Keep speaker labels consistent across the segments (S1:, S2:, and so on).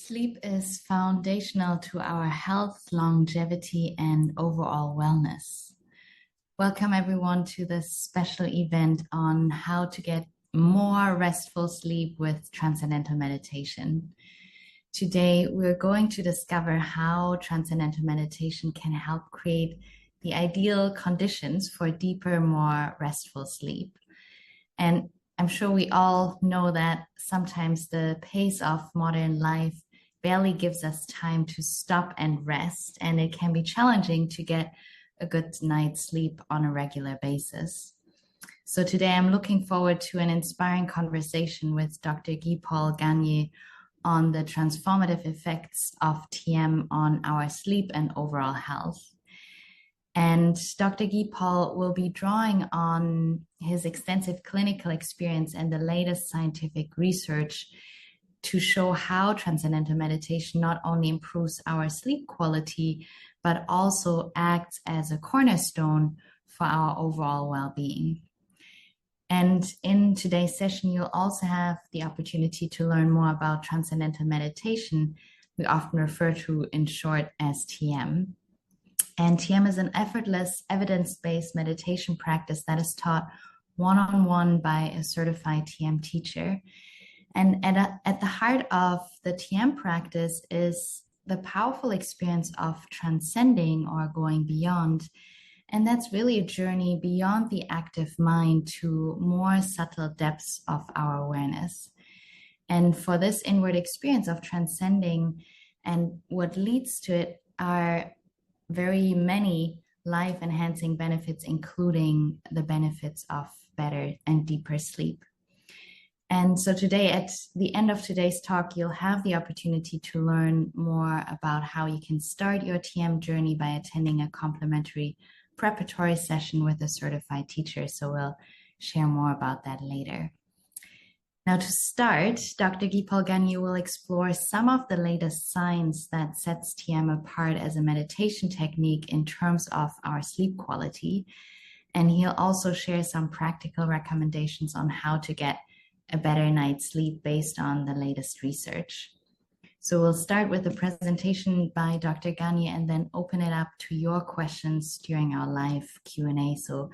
S1: Sleep is foundational to our health, longevity, and overall wellness. Welcome, everyone, to this special event on how to get more restful sleep with Transcendental Meditation. Today, we're going to discover how Transcendental Meditation can help create the ideal conditions for deeper, more restful sleep. And I'm sure we all know that sometimes the pace of modern life barely gives us time to stop and rest, and it can be challenging to get a good night's sleep on a regular basis. So today I'm looking forward to an inspiring conversation with Dr. Guy-Paul Gagne on the transformative effects of TM on our sleep and overall health. And Dr. Guy-Paul will be drawing on his extensive clinical experience and the latest scientific research to show how Transcendental Meditation not only improves our sleep quality, but also acts as a cornerstone for our overall well-being. And in today's session, you'll also have the opportunity to learn more about Transcendental Meditation, we often refer to in short as TM. And TM is an effortless, evidence-based meditation practice that is taught one-on-one by a certified TM teacher. And at the heart of the TM practice is the powerful experience of transcending or going beyond. And that's really a journey beyond the active mind to more subtle depths of our awareness. And for this inward experience of transcending and what leads to it are very many life-enhancing benefits, including the benefits of better and deeper sleep. And so today, at the end of today's talk, you'll have the opportunity to learn more about how you can start your TM journey by attending a complimentary preparatory session with a certified teacher. So we'll share more about that later. Now, to start, Dr. Guy-Paul Gagne will explore some of the latest science that sets TM apart as a meditation technique in terms of our sleep quality. And he'll also share some practical recommendations on how to get a better night's sleep based on the latest research. So we'll start with a presentation by Dr. Gagne and then open it up to your questions during our live Q&A. So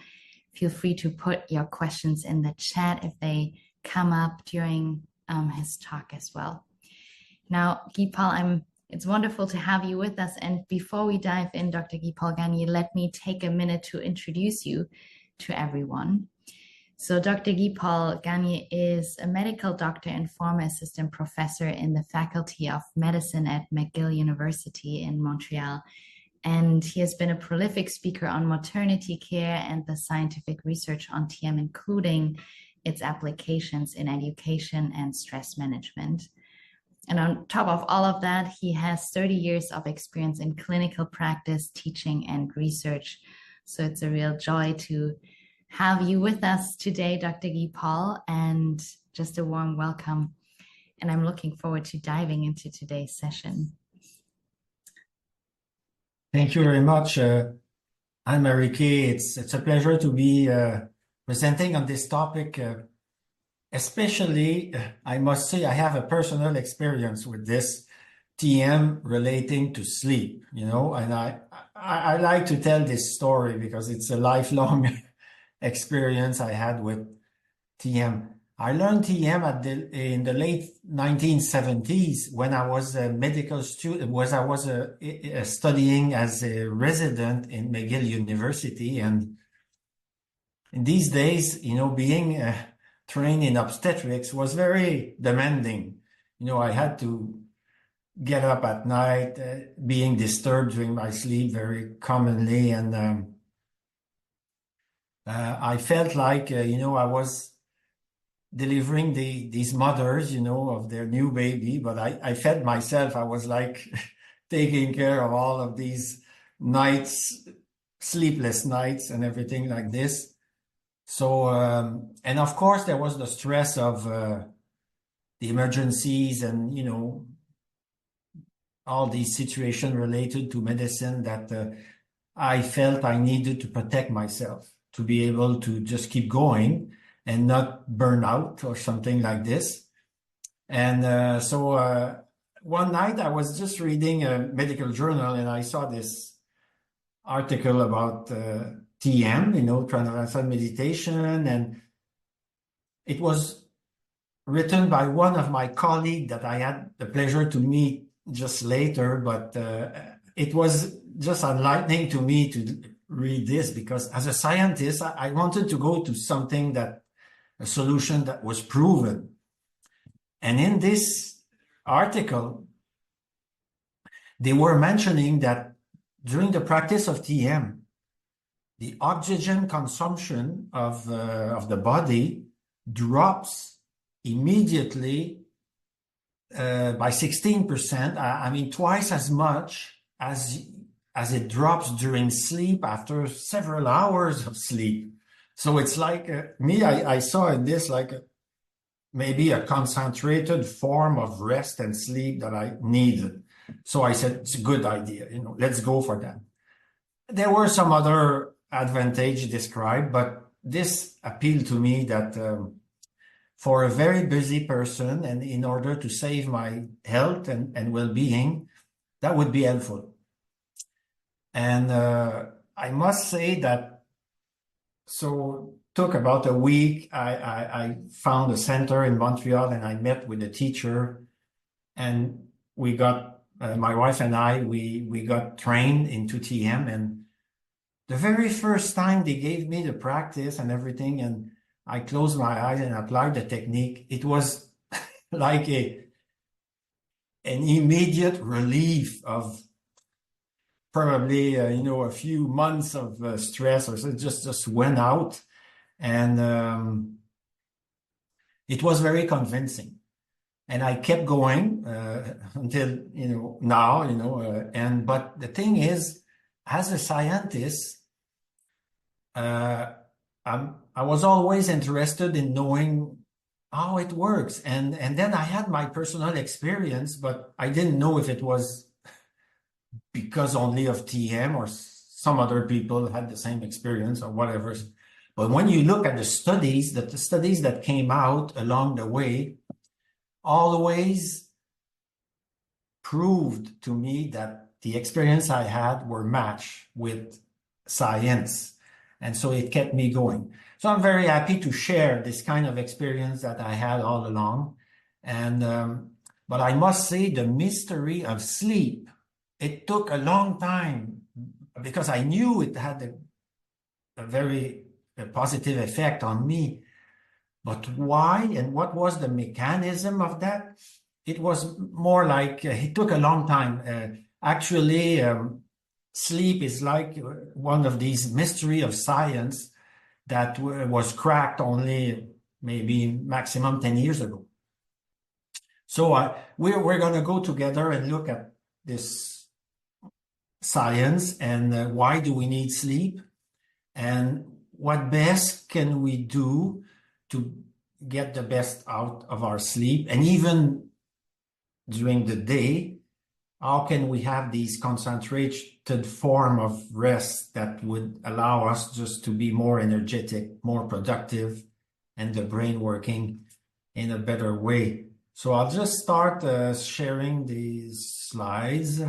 S1: feel free to put your questions in the chat if they come up during his talk as well. Now, Guy-Paul, it's wonderful to have you with us. And before we dive in, Dr. Guy-Paul Gagne, let me take a minute to introduce you to everyone. So Dr. Guy-Paul Gagne is a medical doctor and former assistant professor in the Faculty of Medicine at McGill University in Montreal. And he has been a prolific speaker on maternity care and the scientific research on TM, including its applications in education and stress management. And on top of all of that, he has 30 years of experience in clinical practice, teaching, and research. So it's a real joy to have you with us today, Dr. Guy-Paul, and just a warm welcome. And I'm looking forward to diving into today's session.
S2: Thank you very much, Anne-Marie. It's a pleasure to be presenting on this topic, especially, I must say, I have a personal experience with this TM relating to sleep, and I like to tell this story because it's a lifelong experience I had with TM. I learned TM in the late 1970s when I was a medical student, I was studying as a resident in McGill University. And in these days, being trained in obstetrics was very demanding. I had to get up at night, being disturbed during my sleep very commonly. And I felt like, I was delivering these mothers, of their new baby, but I felt myself, I was like taking care of all of these nights, sleepless nights and everything like this. So, and of course there was the stress of the emergencies and, all these situations related to medicine that I felt I needed to protect myself, to be able to just keep going and not burn out or something like this. And so one night I was just reading a medical journal and I saw this article about TM, Transcendental Meditation, and it was written by one of my colleagues that I had the pleasure to meet just later, but it was just enlightening to me to read this because as a scientist, I wanted to go to something a solution that was proven. And in this article, they were mentioning that during the practice of TM, the oxygen consumption of the body drops immediately by 16%. I mean, twice as much as it drops during sleep after several hours of sleep. So it's like I saw in this like maybe a concentrated form of rest and sleep that I needed. So I said, it's a good idea, let's go for that. There were some other advantages described, but this appealed to me that for a very busy person and in order to save my health and well-being, that would be helpful. And I must say that, so took about a week. I found a center in Montreal and I met with the teacher and we got, my wife and I, we got trained into TM, and the very first time they gave me the practice and everything and I closed my eyes and applied the technique, it was like an immediate relief of probably, a few months of stress or so. It just went out. And it was very convincing. And I kept going until, now, but the thing is, as a scientist, I was always interested in knowing how it works. And then I had my personal experience, but I didn't know if it was because only of TM or some other people had the same experience or whatever. But when you look at the studies that came out along the way, always proved to me that the experience I had were matched with science. And so it kept me going. So I'm very happy to share this kind of experience that I had all along. And but I must say the mystery of sleep, it took a long time because I knew it had a very positive effect on me. But why and what was the mechanism of that? It was more like it took a long time. Actually, sleep is like one of these mystery of science that was cracked only maybe maximum 10 years ago. So we're going to go together and look at this science and why do we need sleep and what best can we do to get the best out of our sleep, and even during the day, how can we have these concentrated form of rest that would allow us just to be more energetic, more productive, and the brain working in a better way. So I'll just start sharing these slides.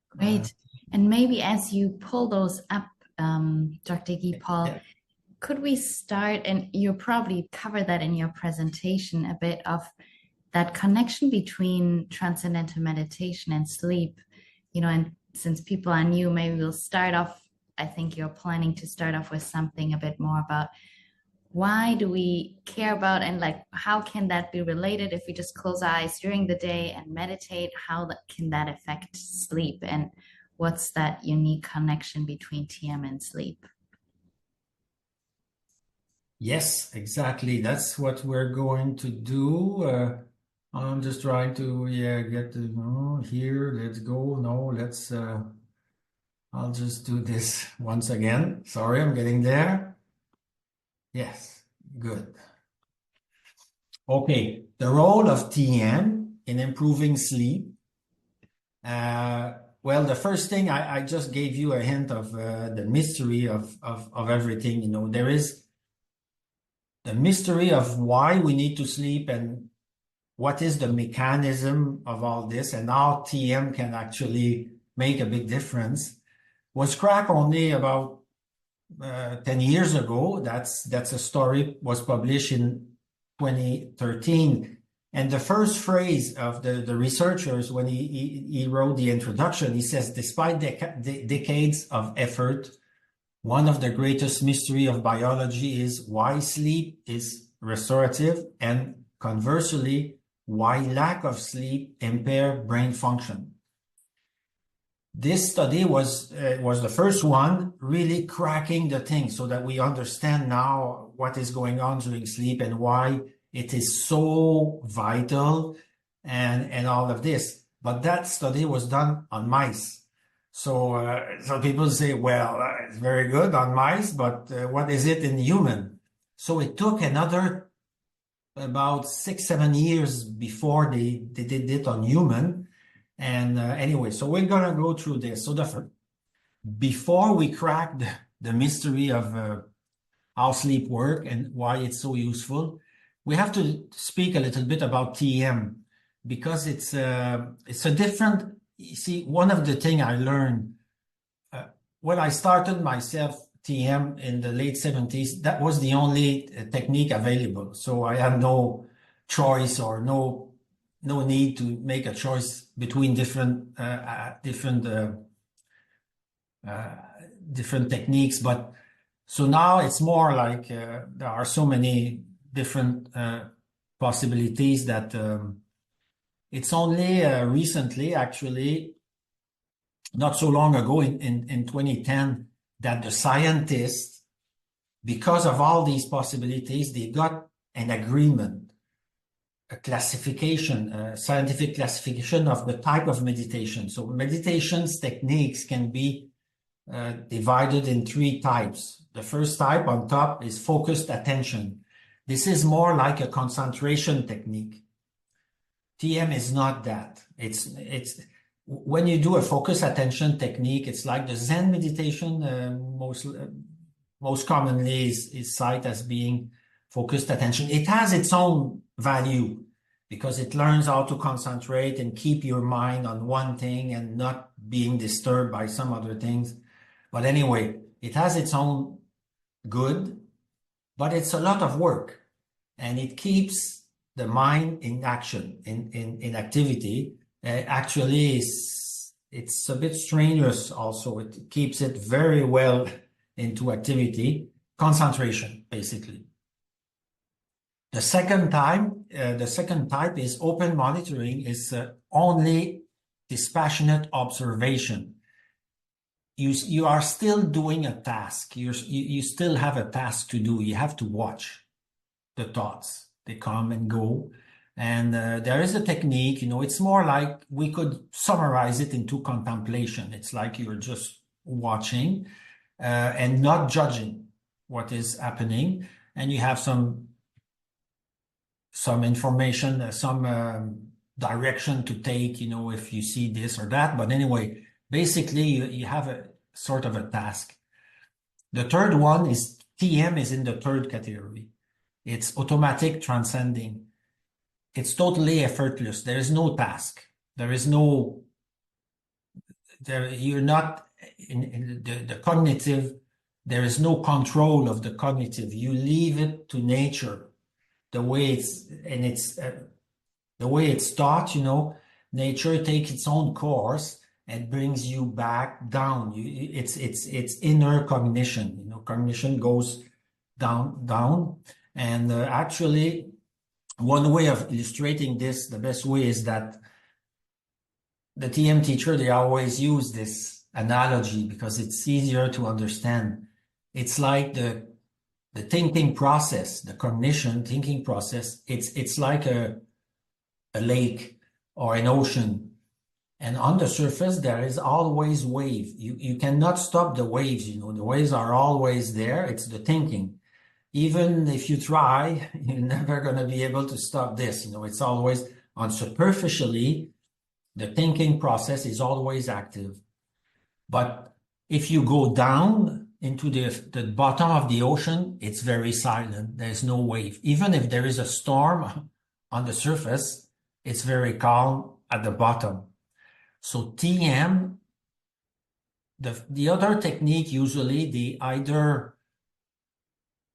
S1: Great. And maybe as you pull those up, Dr. Guy Paul,
S2: Yeah.
S1: could we start, and you probably covered that in your presentation, a bit of that connection between transcendental meditation and sleep, and since people are new, maybe we'll start off, I think you're planning to start off with something a bit more about why do we care about, and like, how can that be related if we just close our eyes during the day and meditate, how can that affect sleep, and what's that unique connection between TM and sleep?
S2: Yes, exactly. That's what we're going to do. I'm just trying to, get to here. Let's go. No, I'll just do this once again. Sorry, I'm getting there. Yes, good. Okay, the role of TM in improving sleep. Well, the first thing I just gave you a hint of the mystery of everything. There is the mystery of why we need to sleep and what is the mechanism of all this and how TM can actually make a big difference was cracked only about 10 years ago. That's a story was published in 2013. And the first phrase of the researchers when he wrote the introduction, he says, despite decades of effort, one of the greatest mystery of biology is why sleep is restorative and conversely, why lack of sleep impair brain function. This study was the first one really cracking the thing so that we understand now what is going on during sleep and why it is so vital and all of this. But that study was done on mice. So people say, well, it's very good on mice, but what is it in human? So it took another about 6-7 years before they did it on human. And anyway, so we're going to go through this. So before we crack the mystery of how sleep work and why it's so useful, we have to speak a little bit about TM because it's a different, you see, one of the things I learned when I started myself TM in the late 70s, that was the only technique available. So I had no choice or no need to make a choice between different techniques. But so now it's more like there are so many different possibilities that it's only recently, actually, not so long ago in 2010, that the scientists, because of all these possibilities, they got an agreement, a classification, a scientific classification of the type of meditation. So meditation's techniques can be divided in 3 types. The first type on top is focused attention. This is more like a concentration technique. TM is not that. It's when you do a focus attention technique, it's like the Zen meditation, most commonly is cited as being focused attention. It has its own value because it learns how to concentrate and keep your mind on one thing and not being disturbed by some other things. But anyway, it has its own good, but it's a lot of work and it keeps the mind in action, in activity. Actually, it's a bit strenuous also. It keeps it very well into activity, concentration, basically. The second type is open monitoring, is only dispassionate observation. You are still doing a task. You still have a task to do. You have to watch the thoughts. They come and go. And there is a technique, it's more like we could summarize it into contemplation. It's like you're just watching and not judging what is happening. And you have some information, some direction to take, if you see this or that. But anyway, basically you have a sort of a task. The third one is TM is in the third category. It's automatic transcending. It's totally effortless. There is no task. You're not in the cognitive. There is no control of the cognitive. You leave it to nature, the way it's taught. Nature takes its own course and brings you back down. It's inner cognition. Cognition goes down, and actually. One way of illustrating this, the best way is that the TM teacher, they always use this analogy because it's easier to understand. It's like the thinking process, the cognition thinking process. It's like a lake or an ocean. And on the surface, there is always wave. You cannot stop the waves, the waves are always there. It's the thinking. Even if you try, you're never going to be able to stop this. It's always on superficially, the thinking process is always active. But if you go down into the bottom of the ocean, it's very silent. There's no wave. Even if there is a storm on the surface, it's very calm at the bottom. So TM, the other technique, usually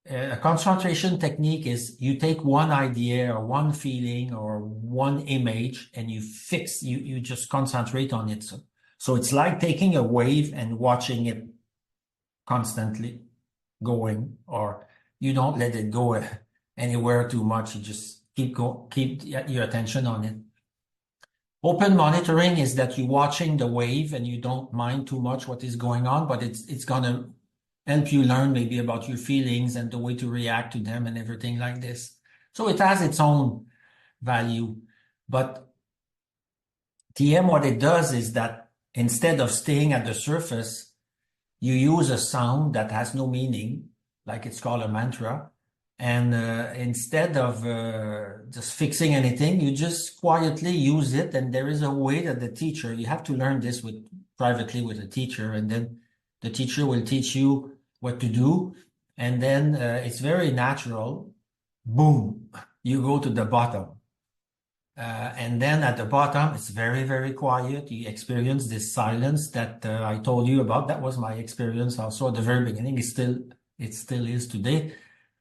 S2: a concentration technique is you take one idea or one feeling or one image and you just concentrate on it. So it's like taking a wave and watching it constantly going, or you don't let it go anywhere too much. You just keep your attention on it. Open monitoring is that you're watching the wave and you don't mind too much what is going on, but it's gonna help you learn maybe about your feelings and the way to react to them and everything like this. So it has its own value. But TM, what it does is that instead of staying at the surface, you use a sound that has no meaning, like it's called a mantra. And instead of just fixing anything, you just quietly use it. And there is a way that the teacher, you have to learn this privately with a teacher, and then the teacher will teach you what to do. And then it's very natural. Boom, you go to the bottom. And then at the bottom, it's very, very quiet. You experience this silence that I told you about. That was my experience also at the very beginning. It still is today.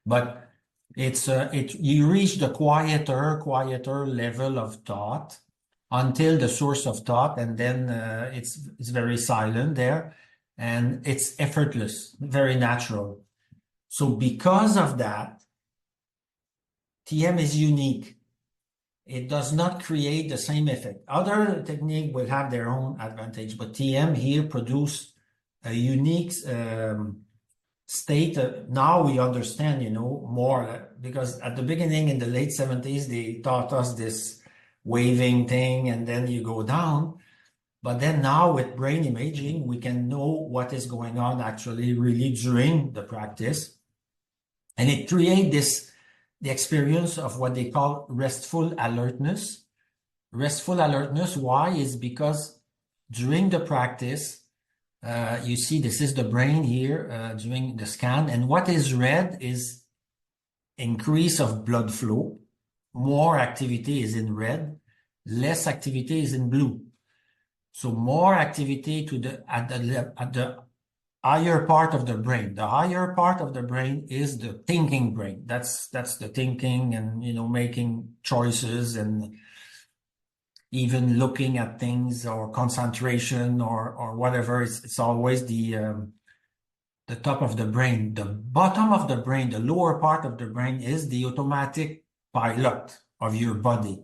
S2: But you reach the quieter level of thought until the source of thought, and then it's very silent there, and it's effortless, very natural. So because of that, TM is unique. It does not create the same effect. Other technique will have their own advantage, but TM here produce a unique state. Now we understand, more, because at the beginning in the late 70s, they taught us this waving thing, and then you go down. But then now with brain imaging, we can know what is going on actually really during the practice. And it creates the experience of what they call restful alertness. Restful alertness, why? Is because during the practice, you see this is the brain here during the scan, and what is red is increase of blood flow. More activity is in red, less activity is in blue. So more activity at the higher part of the brain. The higher part of the brain is the thinking brain. That's the thinking and making choices and even looking at things or concentration or whatever. It's always the top of the brain. The bottom of the brain, the lower part of the brain, is the automatic pilot of your body.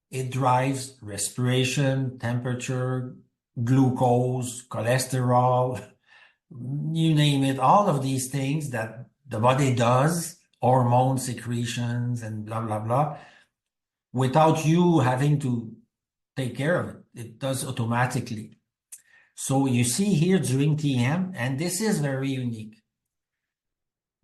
S2: It drives respiration, temperature, glucose, cholesterol, you name it, all of these things that the body does, hormone secretions and blah, blah, blah, without you having to take care of it. It does automatically. So you see here during TM, and this is very unique.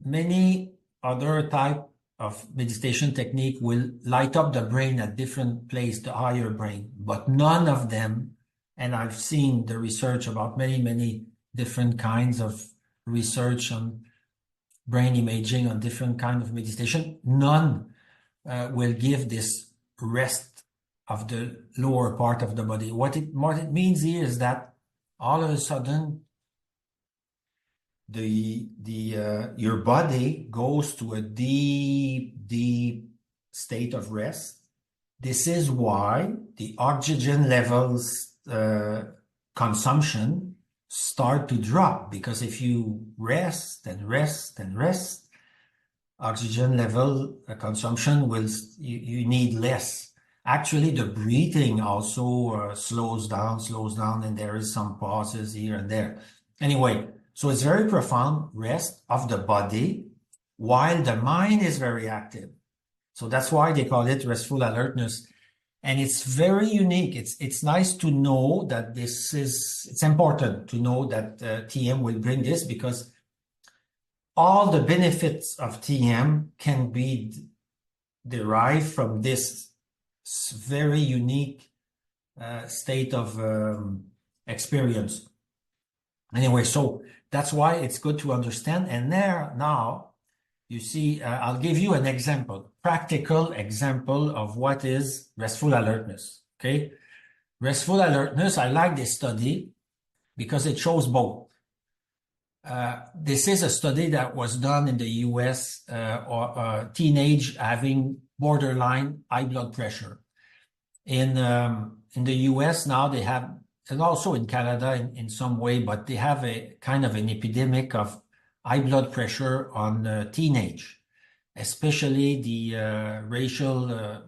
S2: Many other type of meditation technique will light up the brain at different place, the higher brain, but none of them, and I've seen the research about many, many different kinds of research on brain imaging, on different kind of meditation, none will give this rest of the lower part of the body. What it means here is that all of a sudden your body goes to a deep state of rest. This is why the oxygen levels consumption start to drop, because if you rest and rest and rest, oxygen level consumption you need less. Actually, the breathing also slows down, and there is some pauses here and there. Anyway, so it's very profound rest of the body while the mind is very active. So that's why they call it restful alertness. And it's very unique. It's nice to know that it's important to know that TM will bring this, because all the benefits of TM can be derived from this very unique state of experience. Anyway, so that's why it's good to understand. And now You see, I'll give you an example, practical example of what is restful alertness, okay? Restful alertness, I like this study because it shows both. This is a study that was done in the US, or teenage having borderline high blood pressure. In the US now they have, and also in Canada in some way, but they have a kind of an epidemic of high blood pressure on teenage, especially the racial,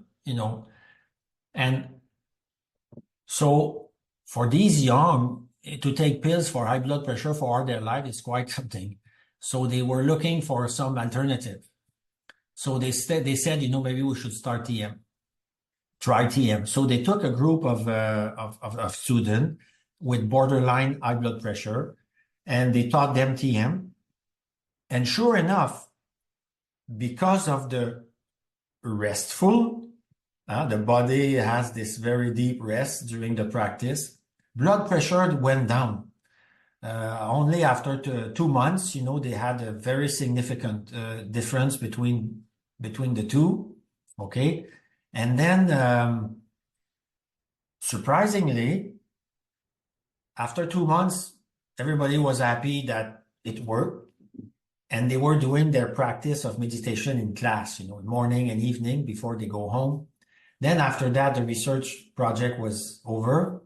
S2: and so for these young to take pills for high blood pressure for all their life is quite something. So they were looking for some alternative. So they said, maybe we should start TM. Try TM. So they took a group of students with borderline high blood pressure, and they taught them TM. And sure enough, because of the restful, the body has this very deep rest during the practice, blood pressure went down. Only after 2 months, they had a very significant difference between the two. Okay. And then, surprisingly, after 2 months, everybody was happy that it worked. And they were doing their practice of meditation in class, morning and evening before they go home. Then after that, the research project was over.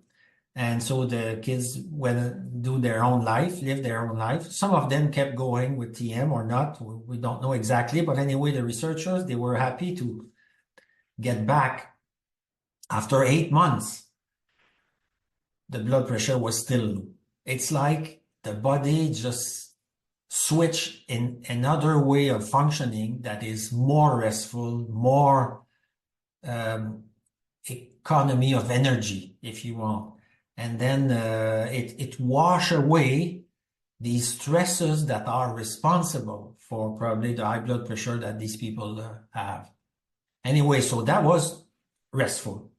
S2: And so the kids went and do their own life, live their own life. Some of them kept going with TM or not. We don't know exactly. But anyway, the researchers, they were happy to get back. After 8 months, the blood pressure was still low. It's like the body just switched in another way of functioning that is more restful, more economy of energy, if you want. And then it wash away these stresses that are responsible for probably the high blood pressure that these people have. Anyway, so that was restful.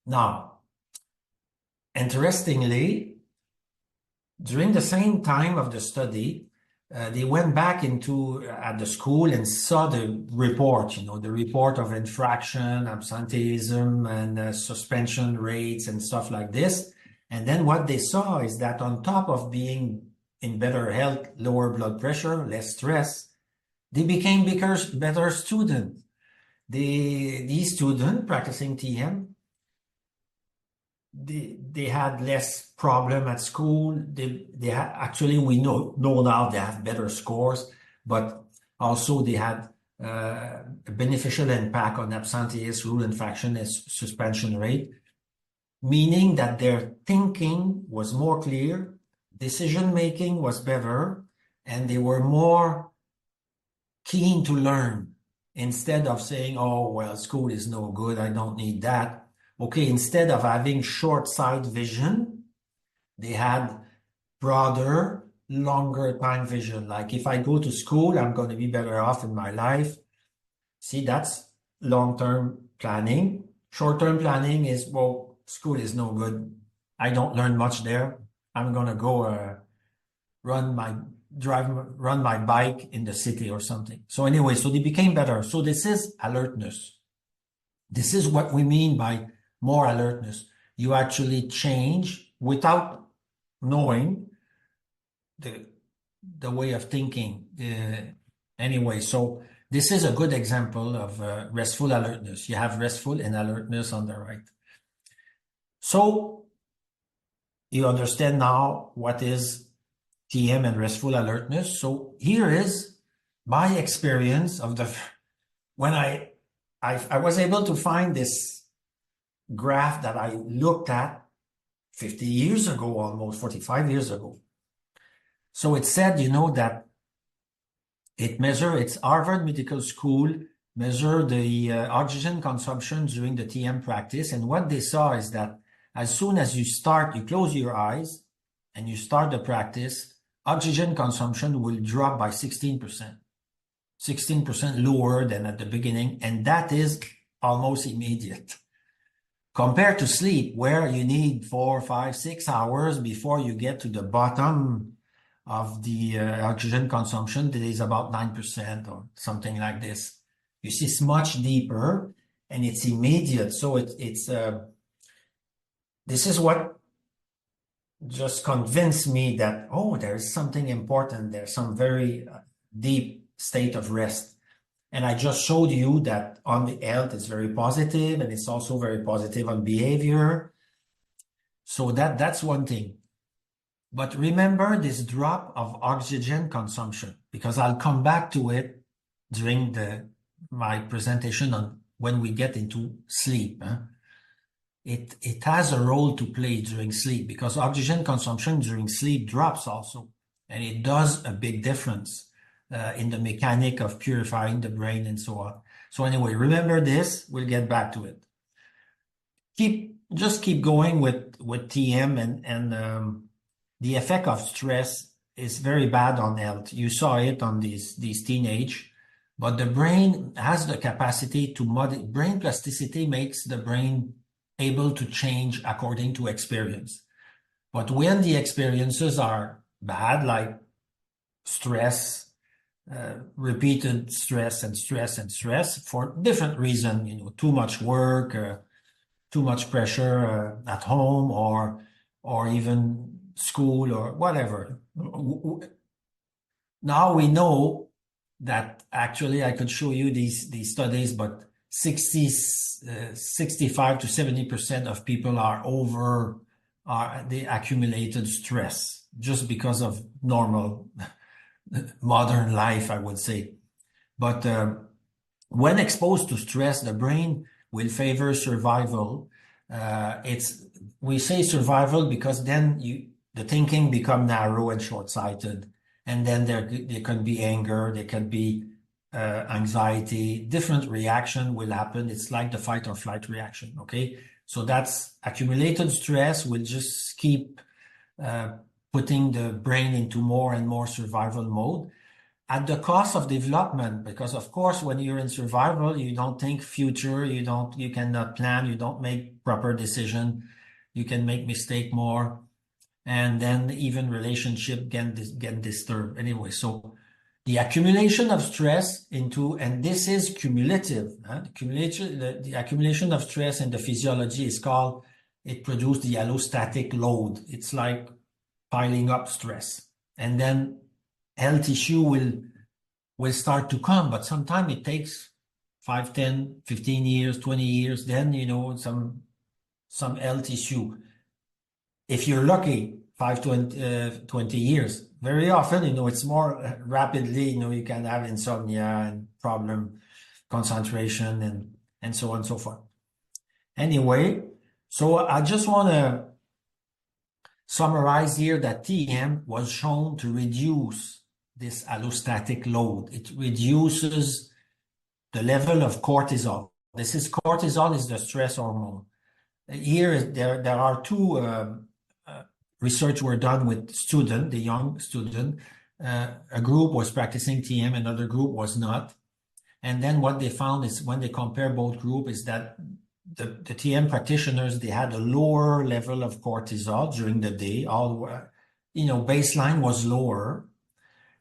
S2: Now, interestingly, during the same time of the study, they went back at the school and saw the report, the report of infraction, absenteeism, and suspension rates and stuff like this. And then what they saw is that on top of being in better health, lower blood pressure, less stress, they became better students. These students practicing TM, they had less problem at school. They had, actually, we know now they have better scores, but also they had a beneficial impact on absenteeism, rule infraction, and suspension rate, meaning that their thinking was more clear, decision making was better, and they were more keen to learn instead of saying, "Oh, well, school is no good, I don't need that." Okay, instead of having short-sighted vision, they had broader, longer time vision. Like, if I go to school, I'm going to be better off in my life. See, that's long-term planning. Short-term planning is, well, school is no good. I don't learn much there. I'm going to go run my bike in the city or something. So anyway, so they became better. So this is alertness. This is what we mean by more alertness. You actually change without knowing the way of thinking. Anyway, so this is a good example of restful alertness. You have restful and alertness on the right. So you understand now what is TM and restful alertness. So here is my experience of when I was able to find this graph that I looked at 50 years ago, almost 45 years ago. So it said, that it's Harvard Medical School measured the oxygen consumption during the TM practice. And what they saw is that as soon as you close your eyes and you start the practice, oxygen consumption will drop by 16%. 16% lower than at the beginning. And that is almost immediate. Compared to sleep, where you need 4, 5, 6 hours before you get to the bottom of the oxygen consumption, that is about 9% or something like this. You see, it's much deeper and it's immediate. So this is what just convinced me that, oh, there's something important. There's some very deep state of rest. And I just showed you that on the health, it's very positive, and it's also very positive on behavior. So that's one thing. But remember this drop of oxygen consumption, because I'll come back to it during my presentation on when we get into sleep. It has a role to play during sleep, because oxygen consumption during sleep drops also, and it does a big difference in the mechanic of purifying the brain and so on. So anyway, remember this. We'll get back to it. Just keep going with TM, and the effect of stress is very bad on health. You saw it on these teenage, but the brain has the capacity to brain plasticity makes the brain able to change according to experience. But when the experiences are bad, like stress, repeated stress and stress and stress for different reasons, too much work, too much pressure at home, or even school or whatever. Now we know that actually I could show you these studies, but 65 to 70% of people are over the accumulated stress just because of normal modern life, I would say. But when exposed to stress, the brain will favor survival. We say survival because then the thinking become narrow and short-sighted, and then there can be anger, there can be anxiety, different reaction will happen. It's like the fight or flight reaction. Okay, so that's accumulated stress will just keep putting the brain into more and more survival mode at the cost of development, because of course when you're in survival you don't think future, you cannot plan, you don't make proper decision, you can make mistake more, and then even relationship get disturbed anyway. So the accumulation of stress and this is cumulative, the accumulation of stress in the physiology is called, it produces the allostatic load. It's like piling up stress, and then health issue will start to come, but sometimes it takes 5, 10, 15 years, 20 years, then some health issue. If you're lucky, 20 years. Very often, it's more rapidly, you can have insomnia and problem concentration and so on and so forth. Anyway, so I just want to summarize here that TM was shown to reduce this allostatic load. It reduces the level of cortisol. Cortisol is the stress hormone. Here, there are two research were done with the young student. A group was practicing TM, another group was not. And then what they found is when they compare both groups is that the TM practitioners, they had a lower level of cortisol during the day. Baseline was lower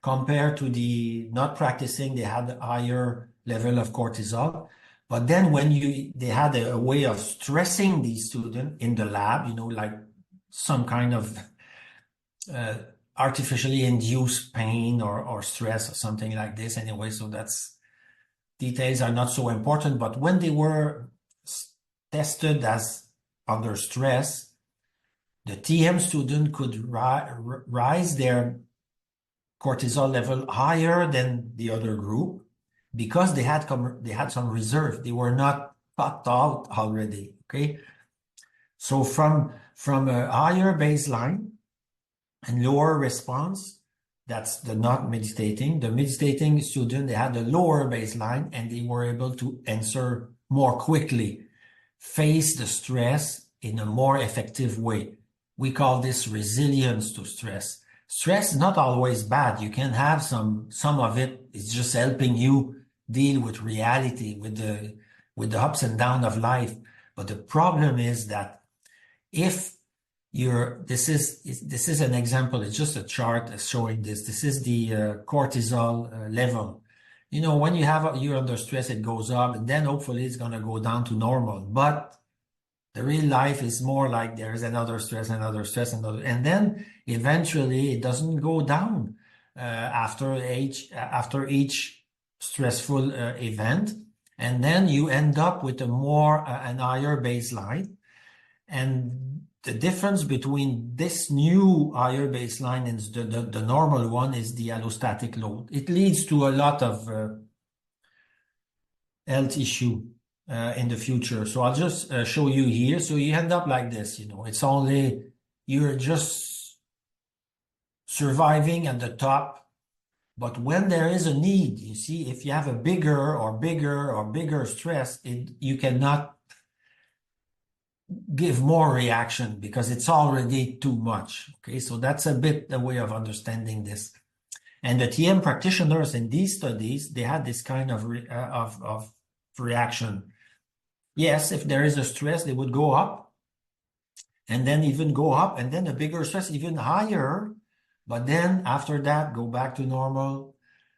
S2: compared to the not practicing, they had a higher level of cortisol. But then when they had a way of stressing these students in the lab, like some kind of artificially induced pain or stress or something like this anyway. So details are not so important, but when they were tested as under stress, the TM student could rise their cortisol level higher than the other group because they had some reserve. They were not topped out already. Okay, so from a higher baseline and lower response, that's the not meditating. The meditating student, they had a lower baseline and they were able to answer more quickly, face the stress in a more effective way. We call this resilience to stress. Stress is not always bad. You can have some of it. It's just helping you deal with reality, with the ups and downs of life. But the problem is that if this is an example. It's just a chart showing this. This is the cortisol level. You know, when you're under stress, it goes up, and then hopefully it's going to go down to normal. But the real life is more like there's another stress, and then eventually it doesn't go down after each stressful event, and then you end up with an higher baseline. And the difference between this new higher baseline and the normal one is the allostatic load. It leads to a lot of health issue in the future. So I'll just show you here. So you end up like this, you know, you're just surviving at the top. But when there is a need, you see, if you have a bigger stress, you cannot give more reaction because it's already too much. Okay, so that's a bit the way of understanding this. And the TM practitioners in these studies, they had this kind of reaction. Yes, if there is a stress, they would go up and then even go up, and then a bigger stress even higher, but then after that go back to normal.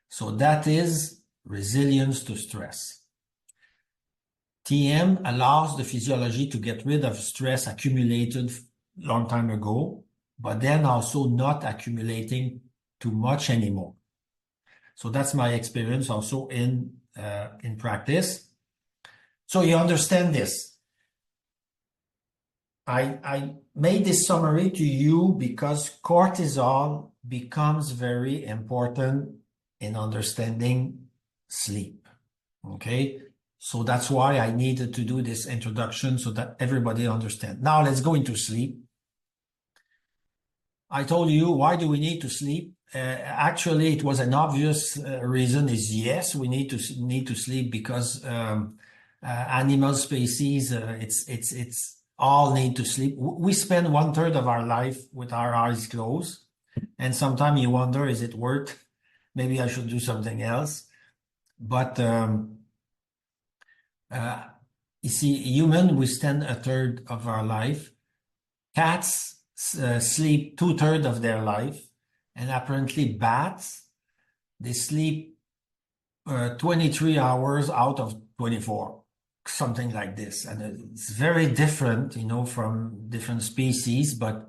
S2: So that is resilience to stress. TM allows the physiology to get rid of stress accumulated long time ago, but then also not accumulating too much anymore. So that's my experience also in practice. So you understand this. I made this summary to you because cortisol becomes very important in understanding sleep. Okay? So that's why I needed to do this introduction so that everybody understands. Now let's go into sleep. I told you, why do we need to sleep? Actually, it was an obvious reason is yes, we need to sleep because animal species, it's all need to sleep. We spend 1/3 of our life with our eyes closed, and sometimes you wonder, is it worth? Maybe I should do something else. But you see, human, we spend 1/3 of our life. Cats sleep 2/3 of their life, and apparently bats, they sleep 23 hours out of 24, something like this. And it's very different, you know, from different species. But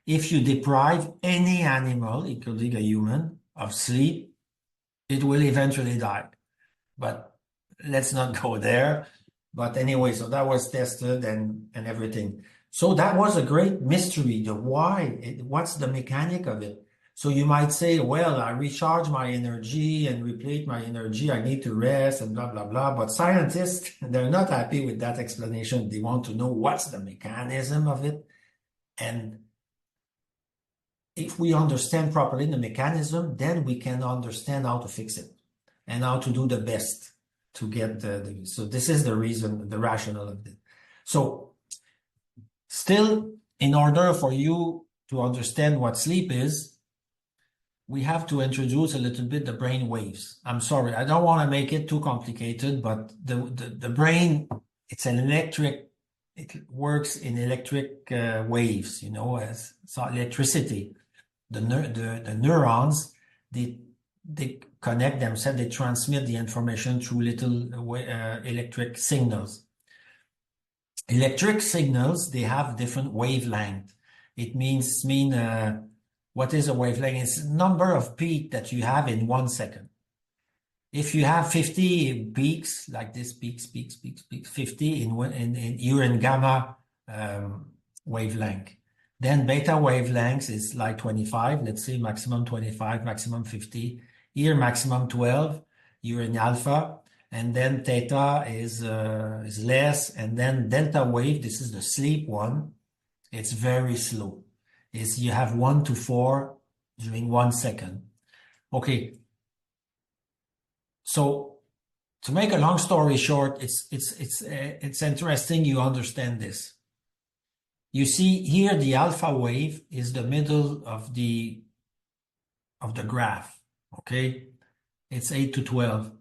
S2: if you deprive any animal, including a human, of sleep, it will eventually die. But let's not go there. But anyway, so that was tested and everything. So that was a great mystery, the why, what's the mechanic of it. So you might say, well, I recharge my energy and replete my energy, I need to rest and blah, blah, blah. But scientists, they're not happy with that explanation. They want to know what's the mechanism of it. And if we understand properly the mechanism, then we can understand how to fix it and how to do the best to get so this is the reason, the rationale of it. So still, in order for you to understand what sleep is, we have to introduce a little bit the brain waves. I'm sorry, I don't want to make it too complicated, but the brain, it's an electric, it works in electric waves, you know, as so electricity. The neurons, they connect themselves, they transmit the information through little electric signals. Electric signals, they have different wavelength. It means what is a wavelength? It's the number of peaks that you have in 1 second. If you have 50 peaks, like this, peaks, 50 you're in gamma wavelength. Then beta wavelengths is like 25, let's say maximum 25, maximum 50. Here, maximum 12, you're in alpha. And then theta is less. And then delta wave, this is the sleep one. It's very slow. You have 1 to 4 during 1 second. Okay. So to make a long story short, it's interesting you understand this. You see here the alpha wave is the middle of the graph. Okay, it's 8 to 12,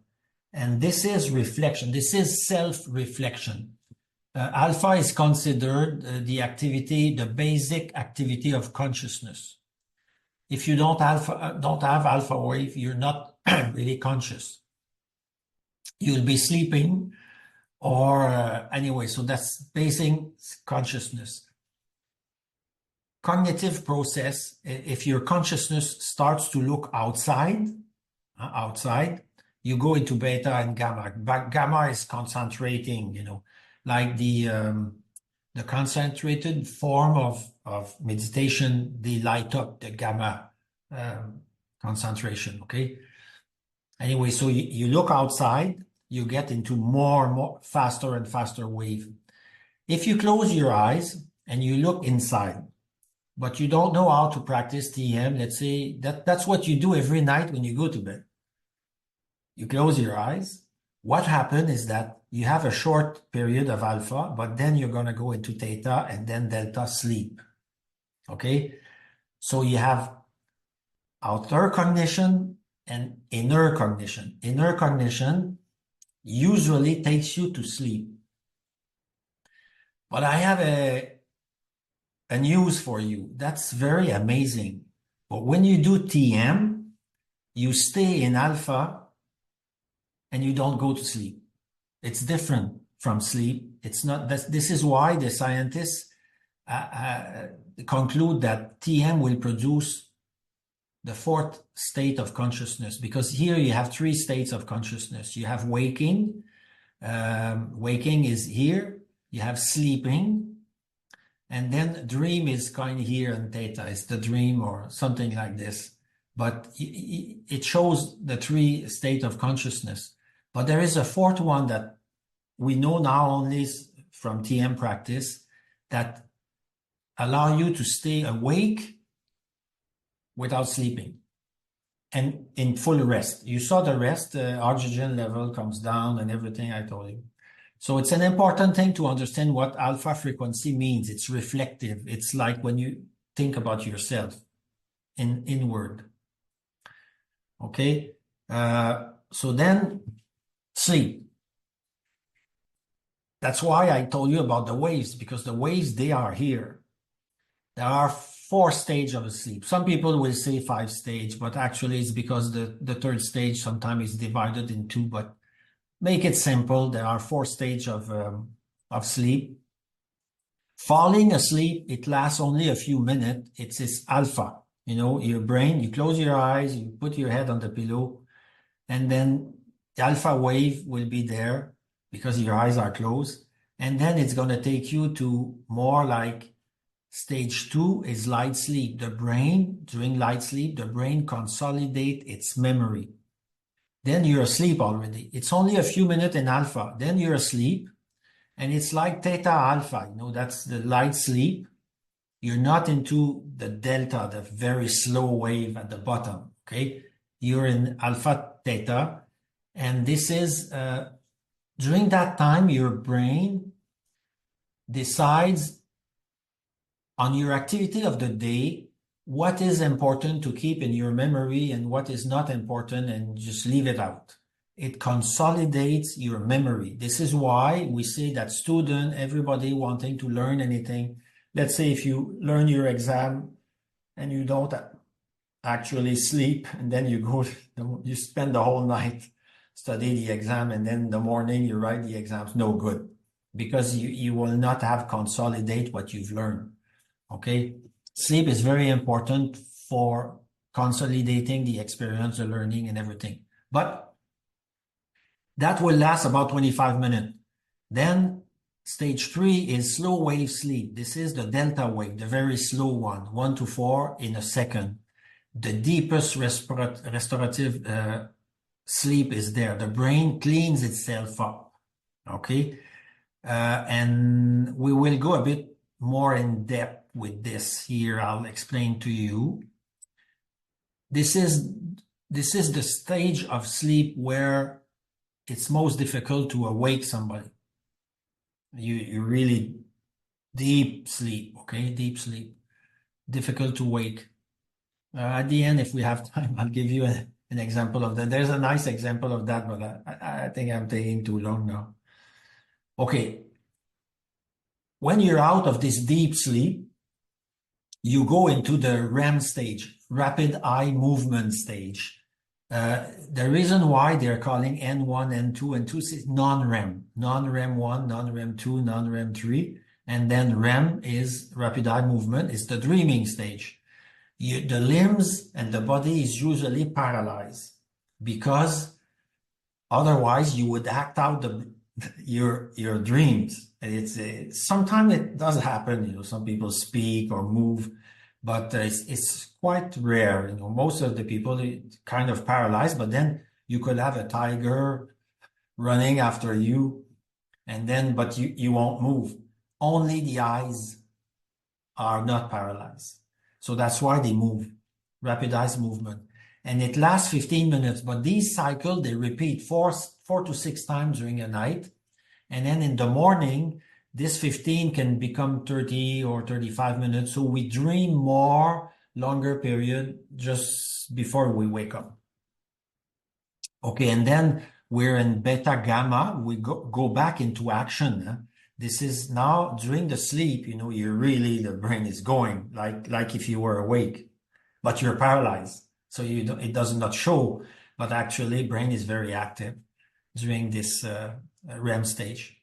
S2: and this is reflection. This is self-reflection. Alpha is considered the basic activity of consciousness. If you don't have alpha wave, you're not really conscious. You'll be sleeping or anyway, so that's basic consciousness. Cognitive process, if your consciousness starts to look outside, you go into beta and gamma. Gamma is concentrating, like the concentrated form of meditation, they light up the gamma concentration, okay? Anyway, so you look outside, you get into more faster and faster wave. If you close your eyes and you look inside, but you don't know how to practice TM, let's say that's what you do every night when you go to bed. You close your eyes. What happened is that you have a short period of alpha, but then you're going to go into theta and then delta sleep. Okay? So you have outer cognition and inner cognition. Inner cognition usually takes you to sleep. But I have a news for you. That's very amazing. But when you do TM, you stay in alpha and you don't go to sleep. It's different from sleep. It's not. This is why the scientists conclude that TM will produce the fourth state of consciousness, because here you have three states of consciousness. You have waking. Waking is here. You have sleeping. And then dream is kind of here, and theta is the dream or something like this. But it shows the three states of consciousness. But there is a fourth one that we know now only from TM practice that allow you to stay awake without sleeping and in full rest. You saw the rest, oxygen level comes down and everything I told you. So it's an important thing to understand what alpha frequency means. It's reflective. It's like when you think about yourself inward. Okay. So then sleep. That's why I told you about the waves, because the waves, they are here. There are 4 stages of sleep. Some people will say 5 stages, but actually it's because the third stage sometimes is divided in 2, but make it simple. There are 4 stages of sleep. Falling asleep, it lasts only a few minutes. It's alpha. Your brain, you close your eyes, you put your head on the pillow, and then the alpha wave will be there because your eyes are closed. And then it's going to take you to more like stage 2 is light sleep. The brain, during light sleep, the brain consolidates its memory. Then you're asleep already. It's only a few minutes in alpha. Then you're asleep. And it's like theta alpha. That's the light sleep. You're not into the delta, the very slow wave at the bottom. Okay. You're in alpha theta. And this is, during that time, your brain decides on your activity of the day, what is important to keep in your memory and what is not important, and just leave it out. It consolidates your memory. This is why we say that everybody wanting to learn anything, let's say if you learn your exam and you don't actually sleep, and then you spend the whole night study the exam, and then in the morning you write the exams, no good, because you will not have consolidate what you've learned. Okay, sleep is very important for consolidating the experience, the learning, and everything. But that will last about 25 minutes. Then stage 3 is slow wave sleep. This is the delta wave, the very slow one, 1 to 4 in a second. The deepest restorative sleep is there. The brain cleans itself up. Okay, and we will go a bit more in depth with this here. I'll explain to you. This is the stage of sleep where it's most difficult to awake somebody. You really deep sleep, okay? Deep sleep. Difficult to wake. At the end, if we have time, I'll give you an example of that. There's a nice example of that, but I think I'm taking too long now. Okay. When you're out of this deep sleep, you go into the REM stage, rapid eye movement stage. The reason why they're calling N1, N2, and 2 is non-REM. Non-REM 1, non-REM 2, non-REM 3. And then REM is rapid eye movement, is the dreaming stage. The limbs and the body is usually paralyzed because otherwise you would act out your dreams. And it's sometimes it does happen, some people speak or move, but it's quite rare. Most of the people kind of paralyzed, but then you could have a tiger running after you, but you won't move. Only the eyes are not paralyzed. So that's why they move, rapid eye movement. And it lasts 15 minutes, but these cycles, they repeat four to six times during a night. And then in the morning, this 15 can become 30 or 35 minutes. So we dream more longer period just before we wake up. Okay, and then we're in beta gamma. We go back into action. This is now during the sleep, the brain is going like if you were awake, but you're paralyzed. So it does not show, but actually brain is very active during this REM stage.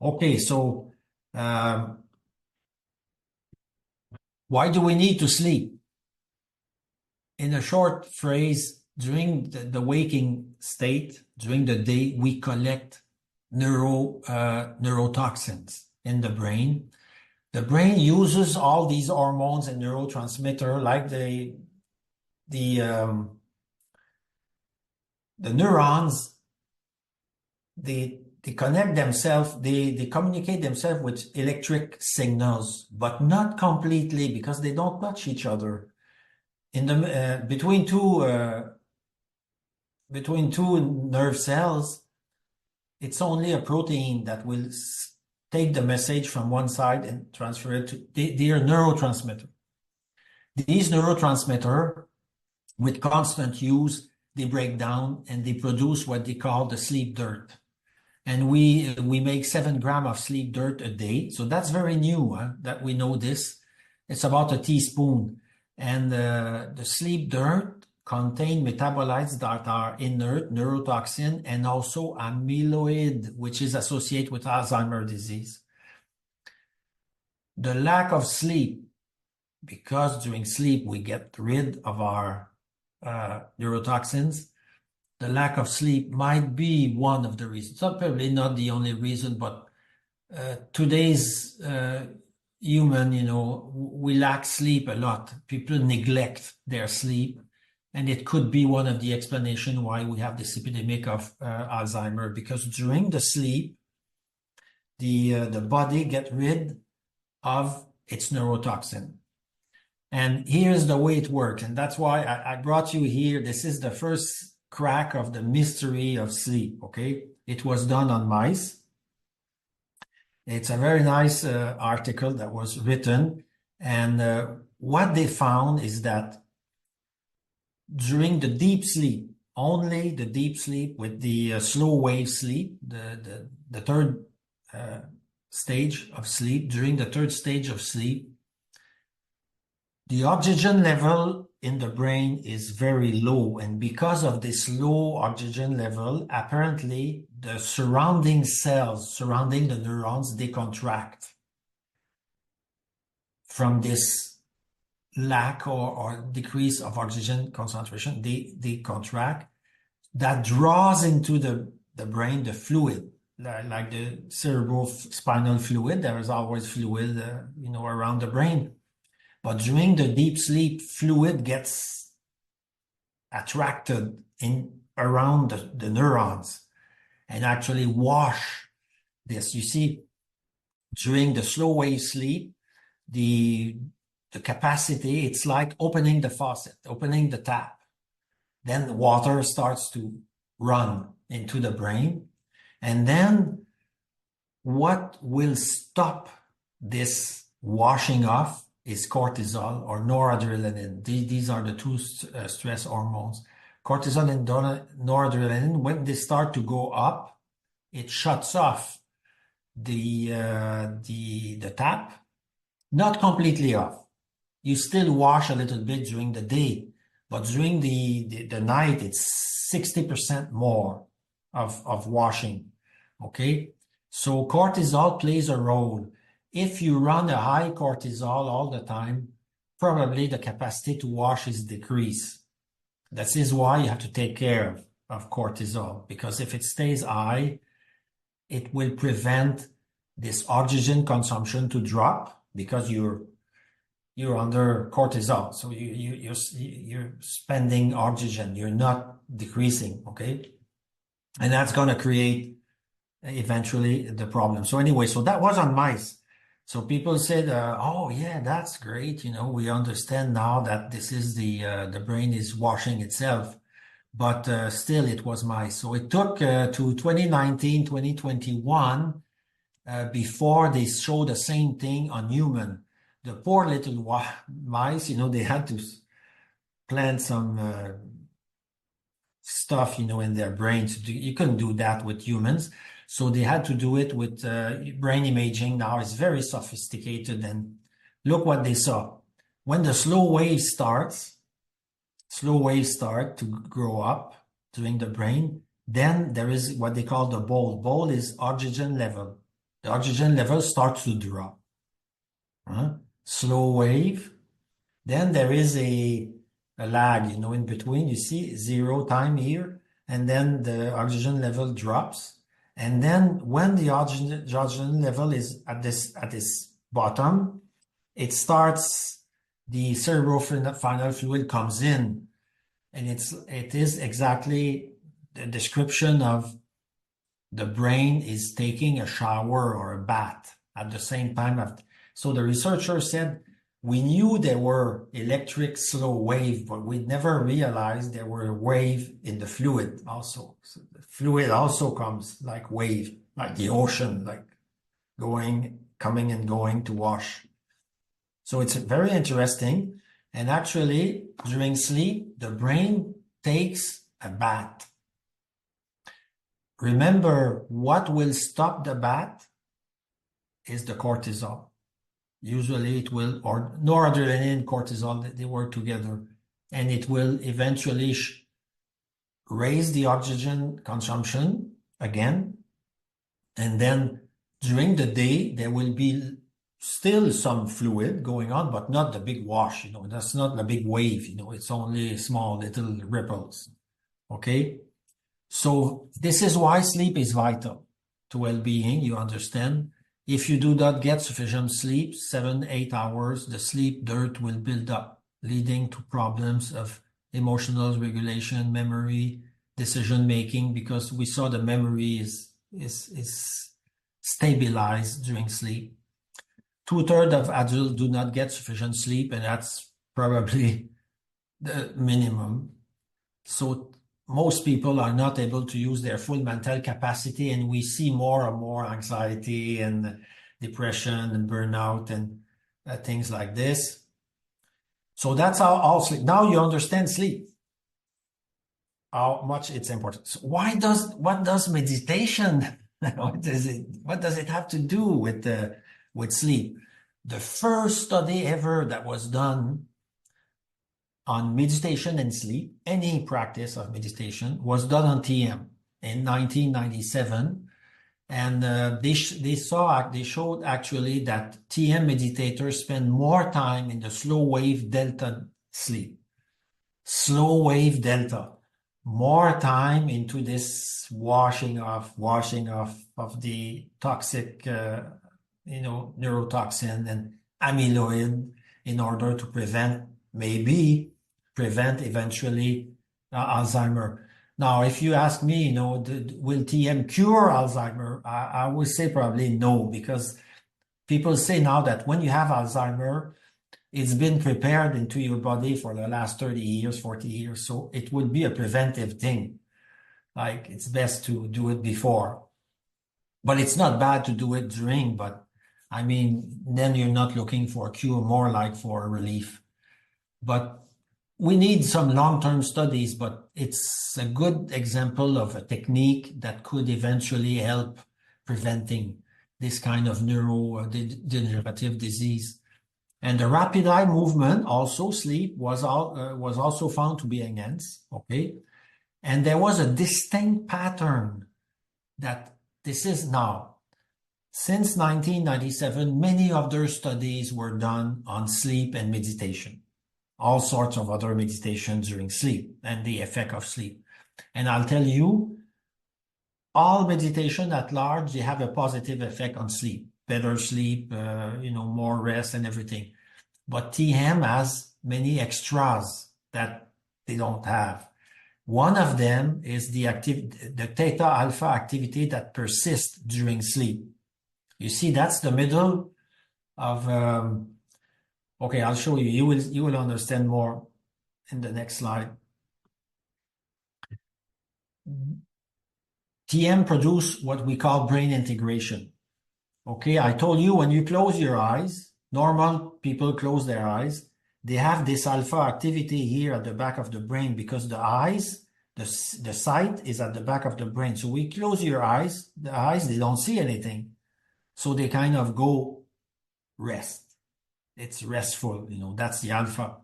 S2: Okay, so why do we need to sleep? In a short phrase, during the waking state, during the day, we collect neurotoxins in the brain. The brain uses all these hormones and neurotransmitter like the neurons. They connect themselves, they communicate themselves with electric signals, but not completely because they don't touch each other. In the between two nerve cells, it's only a protein that will take the message from one side and transfer it to they are neurotransmitter. These neurotransmitter, with constant use, they break down and they produce what they call the sleep dirt. And we make 7 grams of sleep dirt a day. So that's very new that we know this. It's about a teaspoon. And the sleep dirt contain metabolites that are inert, neurotoxin, and also amyloid, which is associated with Alzheimer's disease. The lack of sleep, because during sleep we get rid of our neurotoxins, the lack of sleep might be one of the reasons. Probably not the only reason, but today's human, we lack sleep a lot. People neglect their sleep, and it could be one of the explanations why we have this epidemic of Alzheimer, because during the sleep, the body gets rid of its neurotoxin. And here's the way it works, and that's why I brought you here. This is the first crack of the mystery of sleep, okay? It was done on mice. It's a very nice article that was written, and what they found is that during the deep sleep, only the deep sleep with the slow wave sleep, the third stage of sleep, during the third stage of sleep, the oxygen level in the brain is very low, and because of this low oxygen level, apparently the surrounding cells, surrounding the neurons, they contract from this lack or decrease of oxygen concentration. They contract. That draws into the brain the fluid, like the cerebrospinal fluid. There is always fluid, around the brain. But during the deep sleep, fluid gets attracted around the neurons and actually wash this. You see, during the slow wave sleep, the capacity, it's like opening the faucet, opening the tap. Then the water starts to run into the brain. And then what will stop this washing off is cortisol or noradrenaline. These are the two stress hormones. Cortisol and noradrenaline, when they start to go up, it shuts off the tap, not completely off. You still wash a little bit during the day, but during the night, it's 60% more of washing. Okay? So cortisol plays a role. If you run a high cortisol all the time, probably the capacity to wash is decreased. That is why you have to take care of cortisol, because if it stays high, it will prevent this oxygen consumption to drop because you're under cortisol. So you're spending oxygen, you're not decreasing, okay? And that's going to create eventually the problem. So anyway, so that was on mice. So people said, oh yeah, that's great. You know, we understand now that this is the brain is washing itself, but still it was mice. So it took to 2019, 2021 before they showed the same thing on human. The poor little mice, you know, they had to plant some stuff, you know, in their brains. You couldn't do that with humans. So they had to do it with brain imaging. Now it's very sophisticated, and look what they saw. When the slow wave start to grow up during the brain, then there is what they call the bowl. Bowl is oxygen level. The oxygen level starts to drop. Slow wave. Then there is a lag, you know, in between. You see 0 time here, and then the oxygen level drops. And then when the oxygen level is at this bottom, it starts, the cerebrospinal fluid comes in, and it is exactly the description of the brain is taking a shower or a bath at the same time. So the researcher said, we knew there were electric slow wave, but we never realized there were a wave in the fluid also. So the fluid also comes like wave, like the ocean, like coming and going to wash. So it's very interesting. And actually, during sleep, the brain takes a bath. Remember, what will stop the bath is the cortisol. Usually it will, or noradrenaline, cortisol, they work together, and it will eventually raise the oxygen consumption again. And then during the day, there will be still some fluid going on, but not the big wash, you know, that's not the big wave, you know, it's only small little ripples. Okay. So this is why sleep is vital to well-being, you understand. If you do not get sufficient sleep, 7-8 hours, the sleep dirt will build up, leading to problems of emotional regulation, memory, decision-making, because we saw the memory is stabilized during sleep. 2/3 of adults do not get sufficient sleep, and that's probably the minimum. So most people are not able to use their full mental capacity, and we see more and more anxiety and depression and burnout and things like this. So that's how all sleep. Now you understand sleep, how much it's important. So what does meditation, what does it have to do with sleep? The first study ever that was done on meditation and sleep, any practice of meditation, was done on TM in 1997. And they showed actually that TM meditators spend more time in the slow wave delta sleep. Slow wave delta. More time into this washing off of the toxic, neurotoxin and amyloid in order to prevent eventually Alzheimer. Now, if you ask me, will TM cure Alzheimer? I would say probably no, because people say now that when you have Alzheimer, it's been prepared into your body for the last 30 years, 40 years. So it would be a preventive thing. Like, it's best to do it before. But it's not bad to do it during, but I mean, then you're not looking for a cure, more like for a relief. But we need some long-term studies, but it's a good example of a technique that could eventually help preventing this kind of neurodegenerative disease. And the rapid eye movement, also sleep, was also found to be enhanced, okay? And there was a distinct pattern that this is now. Since 1997, many other studies were done on sleep and meditation, all sorts of other meditations during sleep and the effect of sleep. And I'll tell you, all meditation at large, they have a positive effect on sleep, better sleep, more rest and everything. But TM has many extras that they don't have. One of them is the theta alpha activity that persists during sleep. You see, that's the middle of, okay, I'll show you. You will understand more in the next slide. TM produce what we call brain integration. Okay, I told you when you close your eyes, normal people close their eyes, they have this alpha activity here at the back of the brain because the eyes, the sight is at the back of the brain. So we close your eyes, the eyes, they don't see anything. So they kind of go rest. It's restful, that's the alpha.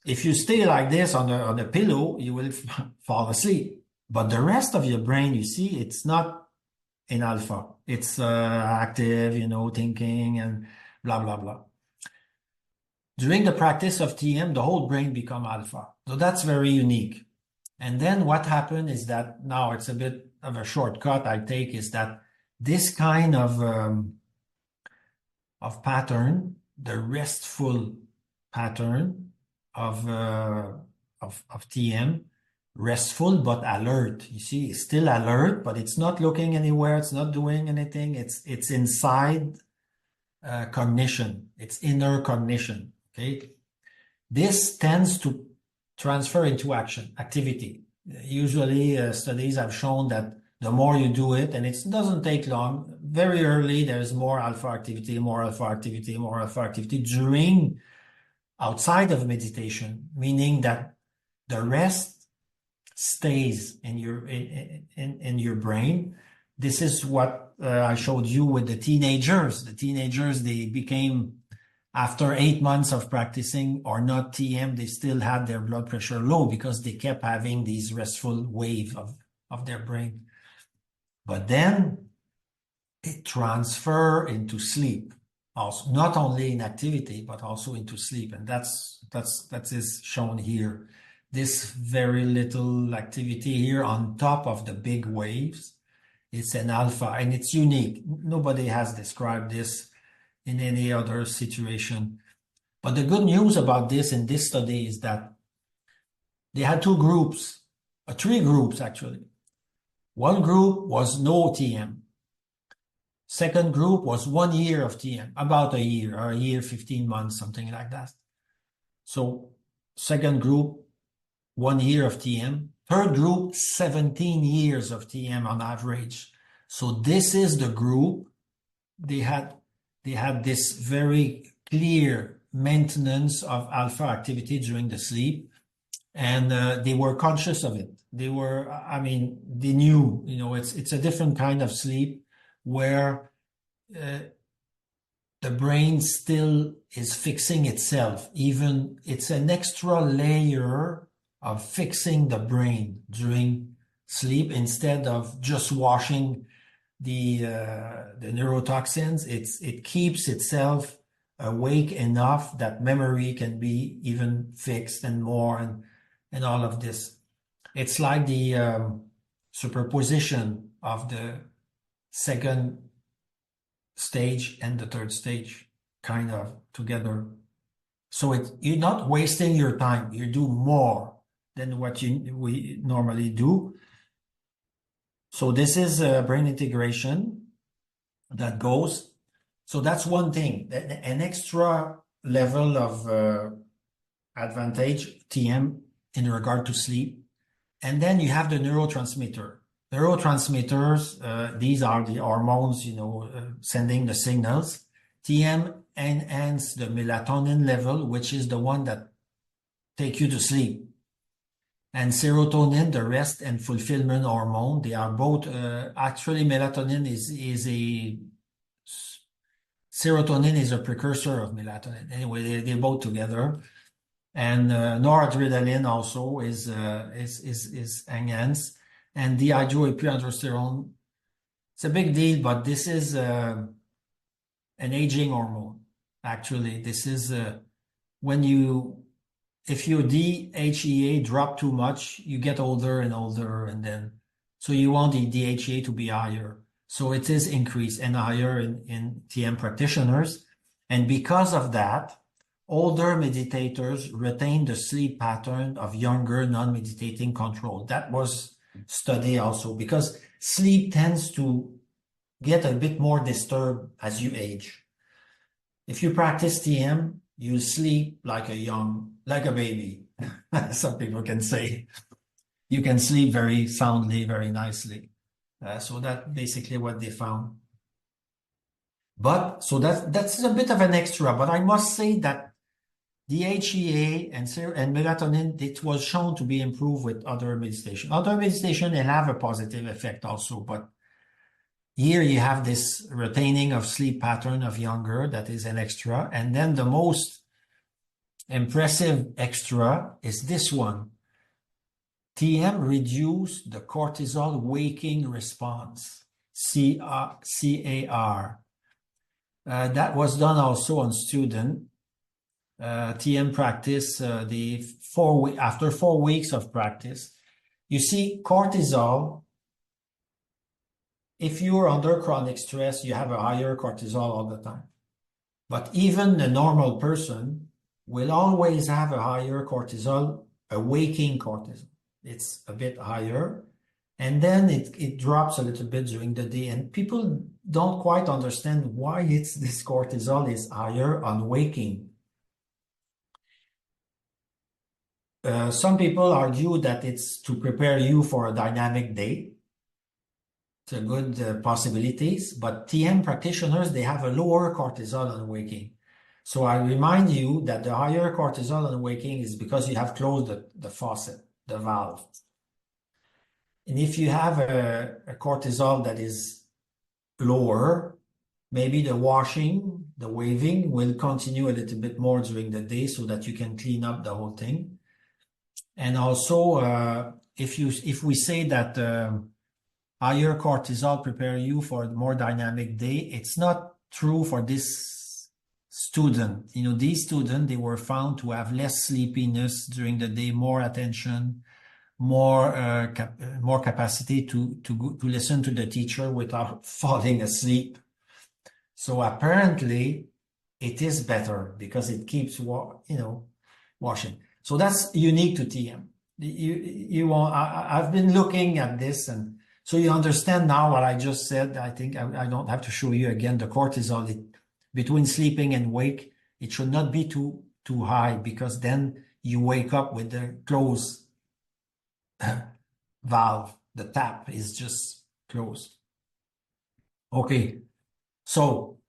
S2: If you stay like this on a pillow, you will fall asleep. But the rest of your brain, you see, it's not in alpha. It's active, thinking and blah, blah, blah. During the practice of TM, the whole brain become alpha. So that's very unique. And then what happened is that now it's a bit of a shortcut I take is that this kind of pattern, the restful pattern of TM, restful but alert. You see, it's still alert, but it's not looking anywhere. It's not doing anything. It's inside cognition. It's inner cognition. Okay, this tends to transfer into activity. Usually, studies have shown that the more you do it, and it doesn't take long. Very early, there's more alpha activity, more alpha activity, more alpha activity during outside of meditation, meaning that the rest stays in your brain. This is what I showed you with the teenagers. The teenagers, they became, after 8 months of practicing or not TM, they still had their blood pressure low because they kept having these restful wave of their brain. But then it transfer into sleep, also not only in activity but also into sleep, and that is shown here. This very little activity here on top of the big waves, it's an alpha, and it's unique. Nobody has described this in any other situation. But the good news about this in this study is that they had two groups, three groups actually. One group was no TM. Second group was 1 year of TM, about a year, 15 months, something like that. So second group, 1 year of TM. Third group, 17 years of TM on average. So this is the group. They had this very clear maintenance of alpha activity during the sleep, and they were conscious of it. They knew, it's a different kind of sleep where the brain still is fixing itself. Even it's an extra layer of fixing the brain during sleep instead of just washing the neurotoxins. It keeps itself awake enough that memory can be even fixed and more and all of this. It's like the superposition of the second stage and the third stage kind of together. So you're not wasting your time. You do more than what we normally do. So this is brain integration that goes. So that's one thing, an extra level of advantage, TM, in regard to sleep. And then you have the neurotransmitter. Neurotransmitters, these are the hormones, sending the signals. TM enhance the melatonin level, which is the one that take you to sleep. And serotonin, the rest and fulfillment hormone, they are both, actually melatonin is a, serotonin is a precursor of melatonin. Anyway, they're both together. And noradrenaline also is enhanced. And dihydroepiandrosterone, it's a big deal, but this is an aging hormone. Actually, this is when if your DHEA drop too much, you get older and older, and then so you want the DHEA to be higher. So it is increased and higher in TM practitioners. And because of that, older meditators retain the sleep pattern of younger non-meditating control. That was studied also because sleep tends to get a bit more disturbed as you age. If you practice TM, you sleep like a baby. Some people can say. You can sleep very soundly, very nicely. So that's basically what they found. But so that's a bit of an extra, but I must say that DHEA and melatonin, it was shown to be improved with other meditation. Other meditation, they have a positive effect also, but here you have this retaining of sleep pattern of younger, that is an extra. And then the most impressive extra is this one. TM reduced the cortisol waking response, CAR. That was done also on student. TM practice, after 4 weeks of practice. You see, cortisol, if you're under chronic stress, you have a higher cortisol all the time. But even a normal person will always have a higher cortisol, a waking cortisol. It's a bit higher. And then it drops a little bit during the day. And people don't quite understand why this cortisol is higher on waking. Some people argue that it's to prepare you for a dynamic day. It's a good possibilities, but TM practitioners, they have a lower cortisol on waking. So I remind you that the higher cortisol on waking is because you have closed the faucet, the valve. And if you have a cortisol that is lower, maybe the washing, the waving will continue a little bit more during the day so that you can clean up the whole thing. And also, if we say that higher cortisol prepare you for a more dynamic day, it's not true for this student. You know, these students, they were found to have less sleepiness during the day, more attention, more capacity to listen to the teacher without falling asleep. So apparently, it is better because it keeps washing. So that's unique to TM. I've been looking at this, and so you understand now what I just said. I think I don't have to show you again the cortisol between sleeping and wake. It should not be too high because then you wake up with the closed valve. The tap is just closed. Okay, so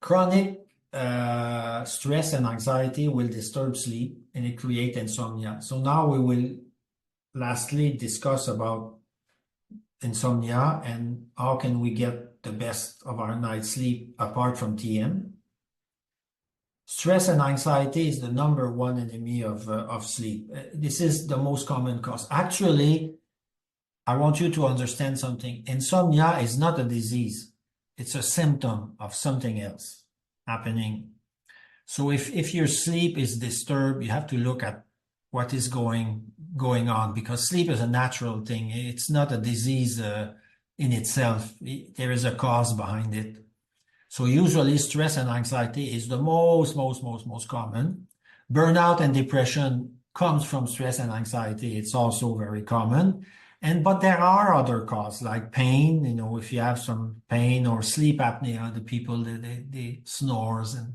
S2: chronic stress and anxiety will disturb sleep and it creates insomnia. So now we will lastly discuss about insomnia and how can we get the best of our night's sleep apart from TM. Stress and anxiety is the #1 enemy of sleep. This is the most common cause. Actually, I want you to understand something. Insomnia is not a disease. It's a symptom of something else happening. So if your sleep is disturbed, you have to look at what is going on because sleep is a natural thing. It's not a disease in itself. There is a cause behind it. So usually stress and anxiety is the most common. Burnout and depression comes from stress and anxiety. It's also very common. But there are other causes like pain, if you have some pain or sleep apnea, the people, they snores and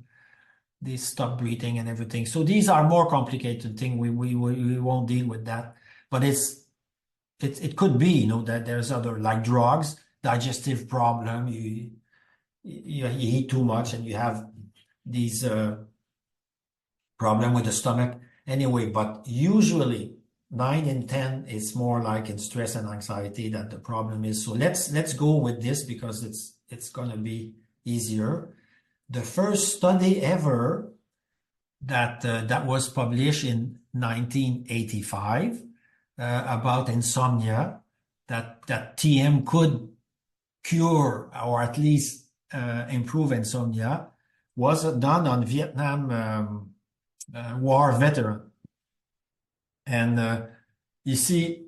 S2: they stop breathing and everything. So these are more complicated things. We won't deal with that. But it could be, that there's other like drugs, digestive problem. You eat too much and you have these problem with the stomach. Anyway, but usually 9 and 10 is more like in stress and anxiety that the problem is. So let's go with this because it's going to be easier. The first study ever that was published in 1985 about insomnia, that TM could cure or at least improve insomnia, was done on Vietnam war veteran. And you see,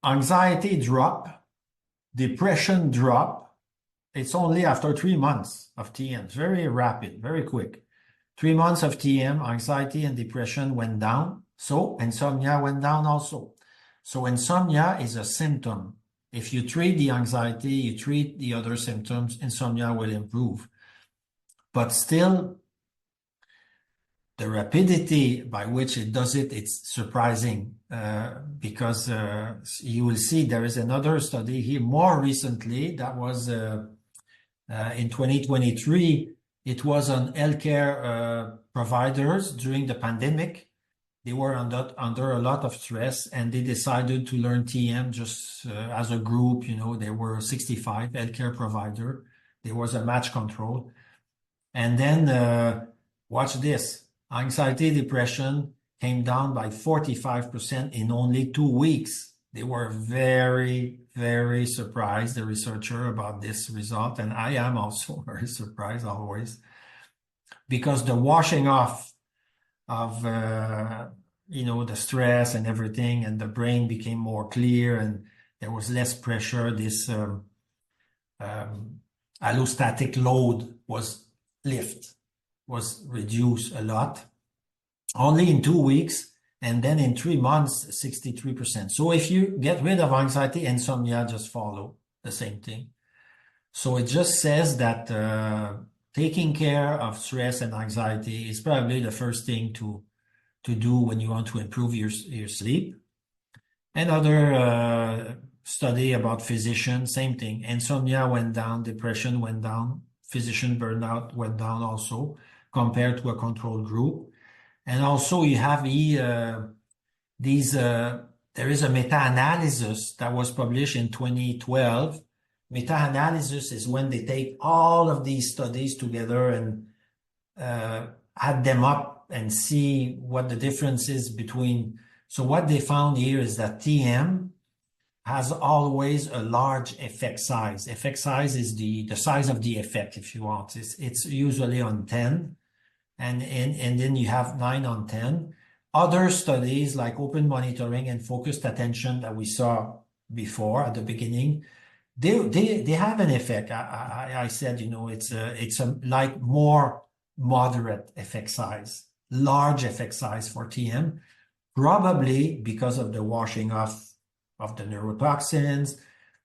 S2: anxiety drop, depression drop. It's only after 3 months of TM. It's very rapid, very quick. 3 months of TM, anxiety and depression went down. So insomnia went down also. So insomnia is a symptom. If you treat the anxiety, you treat the other symptoms, insomnia will improve. But still, the rapidity by which it does it, it's surprising because you will see there is another study here more recently that was in 2023. It was on healthcare providers during the pandemic. They were under a lot of stress and they decided to learn TM just as a group. You know, there were 65 healthcare providers. There was a match control. And then watch this. Anxiety, depression came down by 45% in only 2 weeks. They were very, very surprised, the researcher, about this result. And I am also very surprised always because the washing off of, the stress and everything, and the brain became more clear and there was less pressure. This allostatic load was reduced a lot, only in 2 weeks, and then in 3 months, 63%. So if you get rid of anxiety, insomnia just follow the same thing. So it just says that taking care of stress and anxiety is probably the first thing to do when you want to improve your sleep. Another study about physician, same thing. Insomnia went down, depression went down, physician burnout went down also compared to a control group. And also you have there is a meta-analysis that was published in 2012. Meta-analysis is when they take all of these studies together and add them up and see what the difference is between. So what they found here is that TM has always a large effect size. Effect size is the size of the effect, if you want. It's usually on 10, and then you have 9 on 10. Other studies like open monitoring and focused attention that we saw before at the beginning, they have an effect. I said, it's a like more moderate effect size, large effect size for TM, probably because of the washing off of the neurotoxins,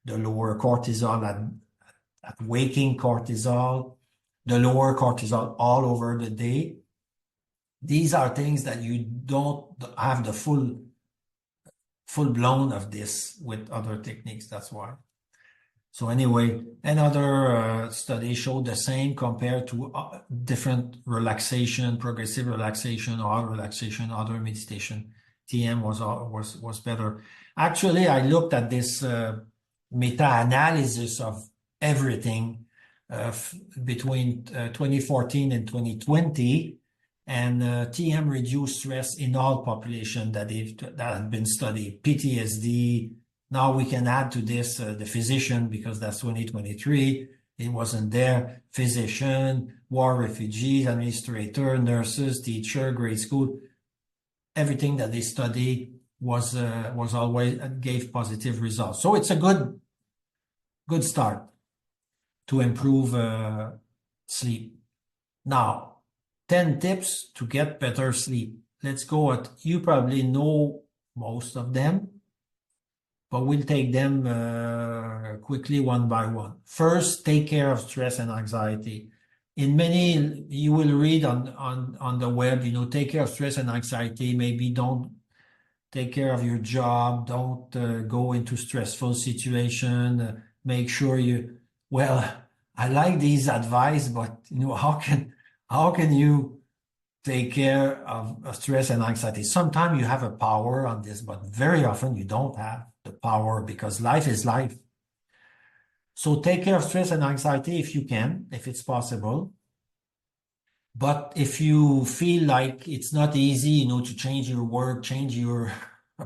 S2: the lower cortisol at waking cortisol, the lower cortisol all over the day. These are things that you don't have the full blown of this with other techniques. That's why. So anyway, another study showed the same compared to different relaxation, progressive relaxation, or relaxation, other meditation. TM was better. Actually, I looked at this meta-analysis of everything between 2014 and 2020, and TM reduced stress in all population that had been studied. PTSD. Now we can add to this the physician, because that's 2023. It wasn't there. Physician, war refugees, administrator, nurses, teacher, grade school. Everything that they studied was always gave positive results. So it's a good start to improve sleep. Now, 10 tips to get better sleep. Let's go at, you probably know most of them, but we'll take them quickly one by one. First, take care of stress and anxiety. In many, you will read on the web, take care of stress and anxiety. Maybe don't take care of your job. Don't go into stressful situation. Make sure well, I like these advice, but how can you take care of stress and anxiety. Sometimes you have a power on this, but very often you don't have the power because life is life. So take care of stress and anxiety if you can, if it's possible. But if you feel like it's not easy, you know, to change your work, change your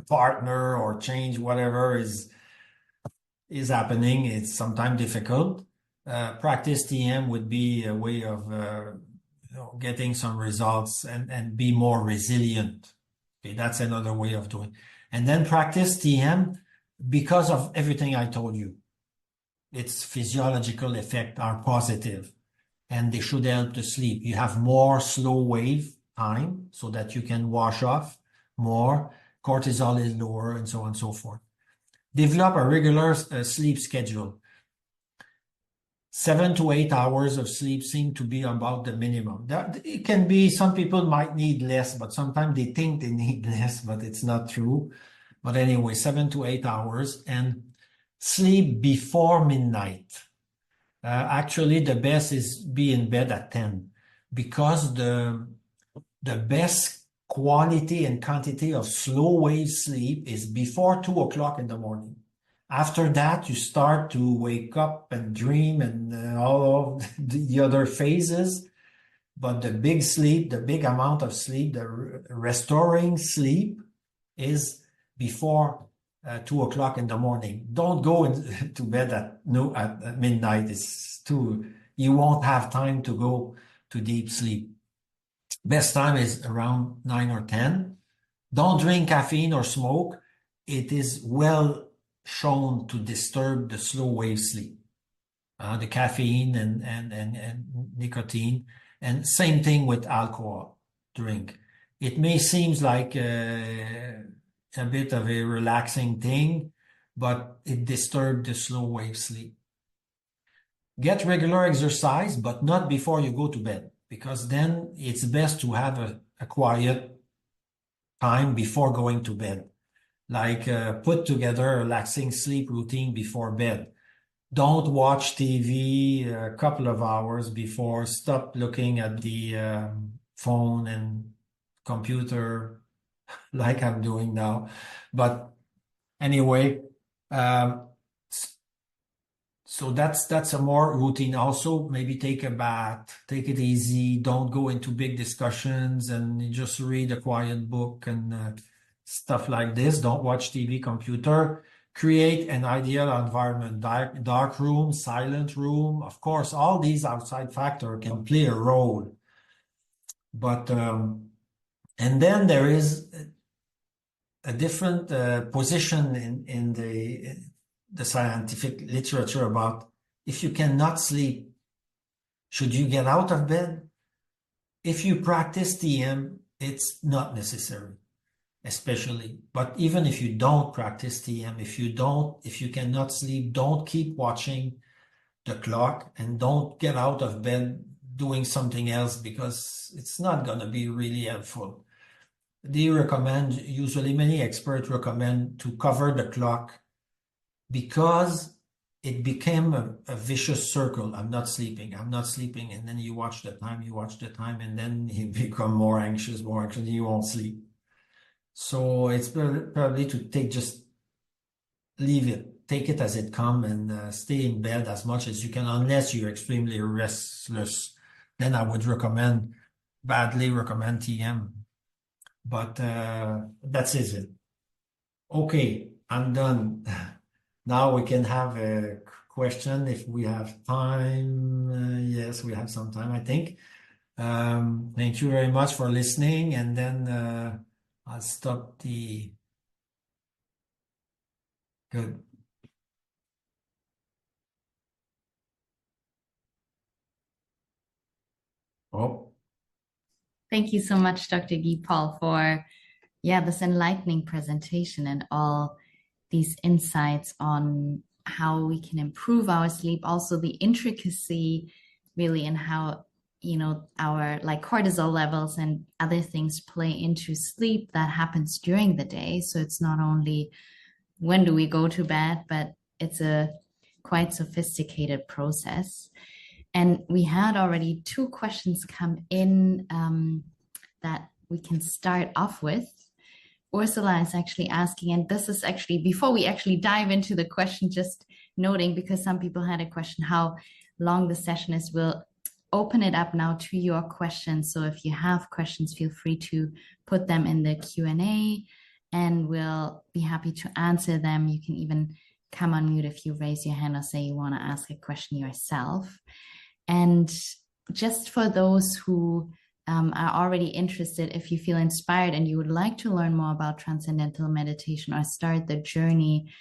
S2: partner, or change whatever is happening, it's sometimes difficult. Practice TM would be a way of getting some results and be more resilient. Okay, that's another way of doing. And then practice TM because of everything I told you. Its physiological effects are positive and they should help to sleep. You have more slow wave time so that you can wash off more. Cortisol is lower and so on and so forth. Develop a regular sleep schedule. 7 to 8 hours of sleep seem to be about the minimum. It can be, some people might need less, but sometimes they think they need less, but it's not true. But anyway, 7 to 8 hours, and sleep before midnight. Actually, the best is be in bed at 10 because the best quality and quantity of slow wave sleep is before 2 o'clock in the morning. After that, you start to wake up and dream and all of the other phases. But the big sleep, the big amount of sleep, the restoring sleep is before 2 o'clock in the morning. Don't go to bed at midnight. It's too, you won't have time to go to deep sleep. Best time is around 9 or 10. Don't drink caffeine or smoke. It is well shown to disturb the slow wave sleep. The caffeine and nicotine, and same thing with alcohol drink. It may seem like a bit of a relaxing thing, but it disturbs the slow wave sleep. Get regular exercise, but not before you go to bed, because then it's best to have a quiet time before going to bed. Like put together a relaxing sleep routine before bed. Don't watch TV a couple of hours before. Stop looking at the phone and computer like I'm doing now. But anyway, so that's a more routine. Also, maybe take a bath, take it easy. Don't go into big discussions and just read a quiet book and stuff like this. Don't watch TV, computer. Create an ideal environment, dark room, silent room. Of course, all these outside factors can play a role. But, and then there is a different position in the scientific literature about if you cannot sleep, should you get out of bed? If you practice TM, it's not necessary. Especially, but even if you don't practice TM, if you cannot sleep, don't keep watching the clock and don't get out of bed doing something else because it's not going to be really helpful. They recommend, usually many experts recommend to cover the clock because it became a vicious circle. I'm not sleeping, and then you watch the time, and then you become more anxious, and you won't sleep. So it's probably to leave it, take it as it comes and stay in bed as much as you can, unless you're extremely restless. Then I would badly recommend TM. But that's it. Okay, I'm done. Now we can have a question if we have time. Yes, we have some time, I think. Thank you very much for listening, and then I'll stop the good. Oh,
S1: Thank you so much, Dr. Guy Paul, for this enlightening presentation and all these insights on how we can improve our sleep. Also, the intricacy, really, in how our like cortisol levels and other things play into sleep that happens during the day. So it's not only when do we go to bed, but it's a quite sophisticated process. And we had already two questions come in that we can start off with. Ursula is actually asking, and this is actually, before we actually dive into the question, just noting, because some people had a question, how long the session is, we'll open it up now to your questions. So if you have questions, feel free to put them in the Q&A and we'll be happy to answer them. You can even come on mute if you raise your hand or say you want to ask a question yourself. And just for those who are already interested, if you feel inspired and you would like to learn more about transcendental meditation or start the journey,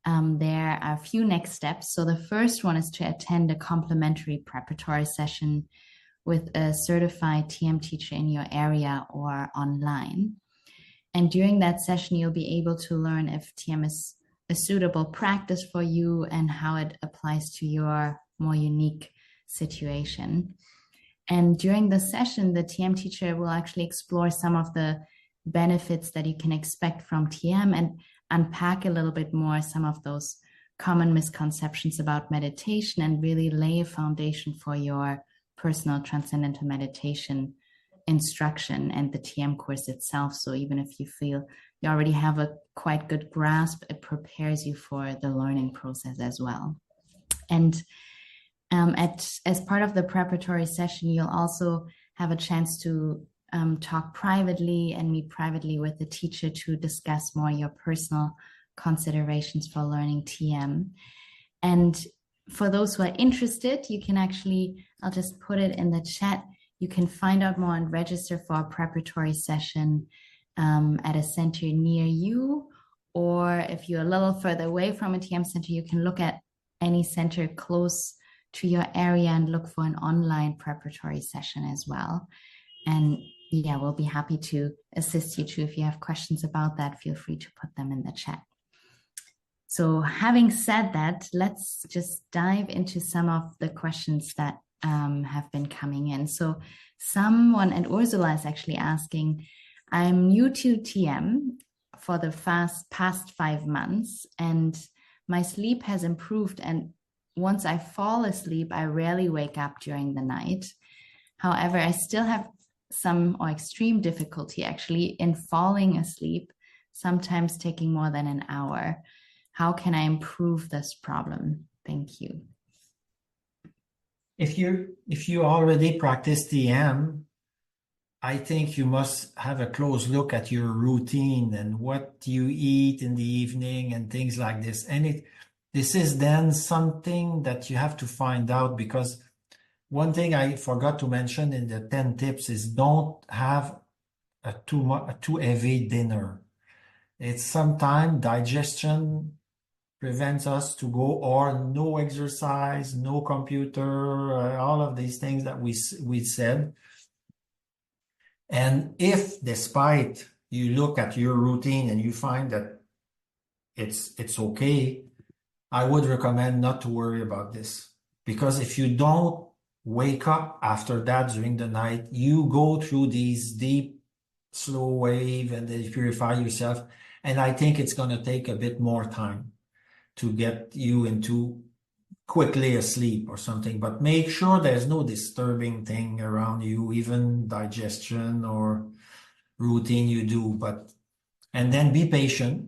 S1: there are a few next steps. So the first one is to attend a complimentary preparatory session with a certified TM teacher in your area or online. And during that session, you'll be able to learn if TM is a suitable practice for you and how it applies to your more unique situation. And during the session, the TM teacher will actually explore some of the benefits that you can expect from TM and unpack a little bit more some of those common misconceptions about meditation and really lay a foundation for your personal transcendental meditation instruction and the TM course itself. So even if you feel you already have a quite good grasp, it prepares you for the learning process as well. And as part of the preparatory session, you'll also have a chance to talk privately and meet privately with the teacher to discuss more your personal considerations for learning TM. And for those who are interested, you can actually, I'll just put it in the chat, you can find out more and register for a preparatory session at a center near you. Or if you're a little further away from a TM center, you can look at any center close to your area and look for an online preparatory session as well. And yeah, we'll be happy to assist you too. If you have questions about that, feel free to put them in the chat. So having said that, let's just dive into some of the questions that have been coming in. So someone, and Ursula is actually asking, I'm new to TM for the past 5 months and my sleep has improved, and once I fall asleep, I rarely wake up during the night. However, I still have some or extreme difficulty actually in falling asleep, sometimes taking more than an hour. How can I improve this problem? Thank you.
S2: If you already practice TM, I think you must have a close look at your routine and what you eat in the evening and things like this. And this is then something that you have to find out, because one thing I forgot to mention in the 10 tips is don't have a too heavy dinner. It's sometimes digestion prevents us to go, or no exercise, no computer, all of these things that we said. And if despite you look at your routine and you find that it's okay, I would recommend not to worry about this. Because if you don't wake up after that during the night, you go through these deep, slow wave and then you purify yourself. And I think it's going to take a bit more time to get you into quickly asleep or something. But make sure there's no disturbing thing around you, even digestion or routine you do. And then be patient.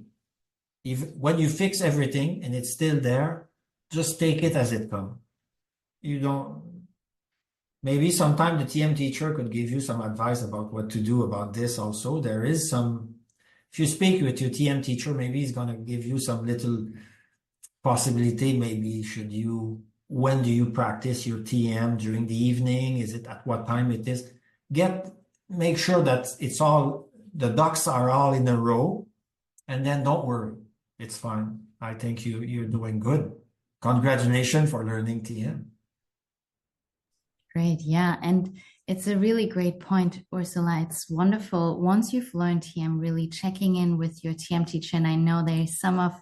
S2: When you fix everything and it's still there, just take it as it comes. Maybe sometime the TM teacher could give you some advice about what to do about this also. There is some, if you speak with your TM teacher, maybe he's going to give you some little possibility. Maybe when do you practice your TM during the evening? Is it at what time it is? Make sure that the ducks are all in a row, and then don't worry. It's fine. I think you're doing good. Congratulations for learning TM.
S1: Great. Yeah. And it's a really great point, Ursula. It's wonderful. Once you've learned TM, really checking in with your TM teacher. And I know there's some of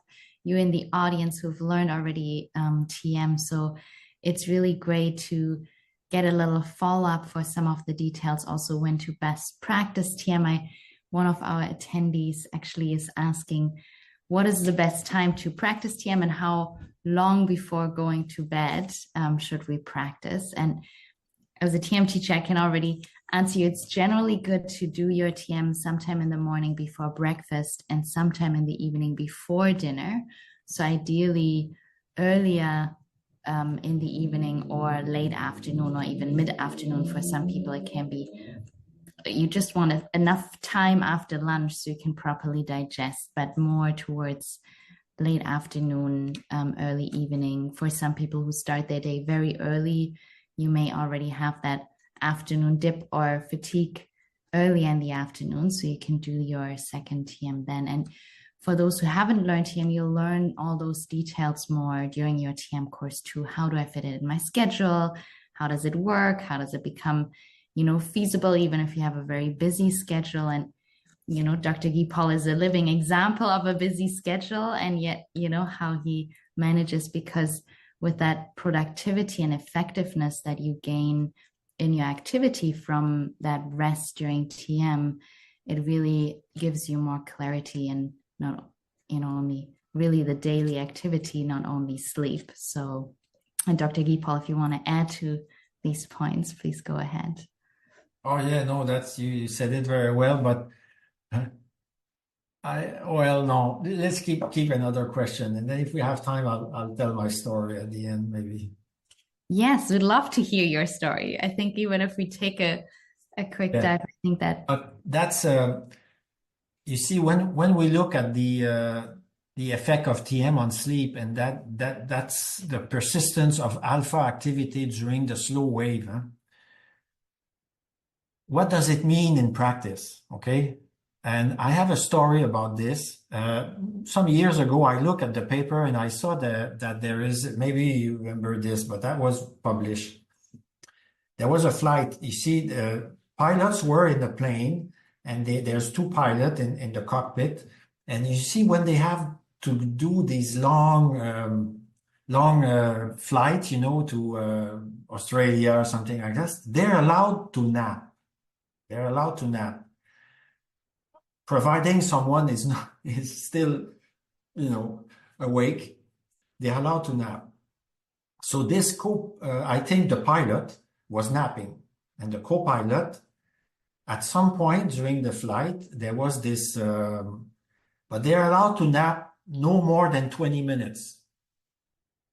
S1: you in the audience who've learned already TM. So it's really great to get a little follow-up for some of the details, also when to best practice TM. One of our attendees actually is asking, what is the best time to practice TM and how long before going to bed should we practice? And as a TM teacher, I can already And so it's generally good to do your TM sometime in the morning before breakfast and sometime in the evening before dinner. So ideally earlier in the evening or late afternoon or even mid-afternoon. For some people, it can be, you just want enough time after lunch so you can properly digest, but more towards late afternoon, early evening. For some people who start their day very early, you may already have that afternoon dip or fatigue early in the afternoon, so you can do your second TM then. And for those who haven't learned TM, you'll learn all those details more during your TM course too. How do I fit it in my schedule? How does it work? How does it become, feasible, even if you have a very busy schedule? And Dr. Guy Paul is a living example of a busy schedule, and yet, how he manages, because with that productivity and effectiveness that you gain in your activity from that rest during TM, it really gives you more clarity and not, only really the daily activity, not only sleep. So, and Dr. Guy Paul, if you want to add to these points, please go ahead.
S2: Oh yeah, no, that's you said it very well, but no, let's keep another question, and then if we have time, I'll tell my story at the end, maybe.
S1: Yes, we'd love to hear your story. I think even if we take a quick dive, I think that.
S2: But that's you see, when we look at the effect of TM on sleep, and that's the persistence of alpha activity during the slow wave. Huh? What does it mean in practice? Okay. And I have a story about this. Some years ago, I looked at the paper and I saw that there is, maybe you remember this, but that was published. There was a flight. You see, the pilots were in the plane, and there's two pilots in the cockpit. And you see, when they have to do these long flights, to Australia or something like that, they're allowed to nap. They're allowed to nap, providing someone is still, awake. They're allowed to nap. So this I think the pilot was napping, and the co-pilot, at some point during the flight, there was this, but they're allowed to nap no more than 20 minutes.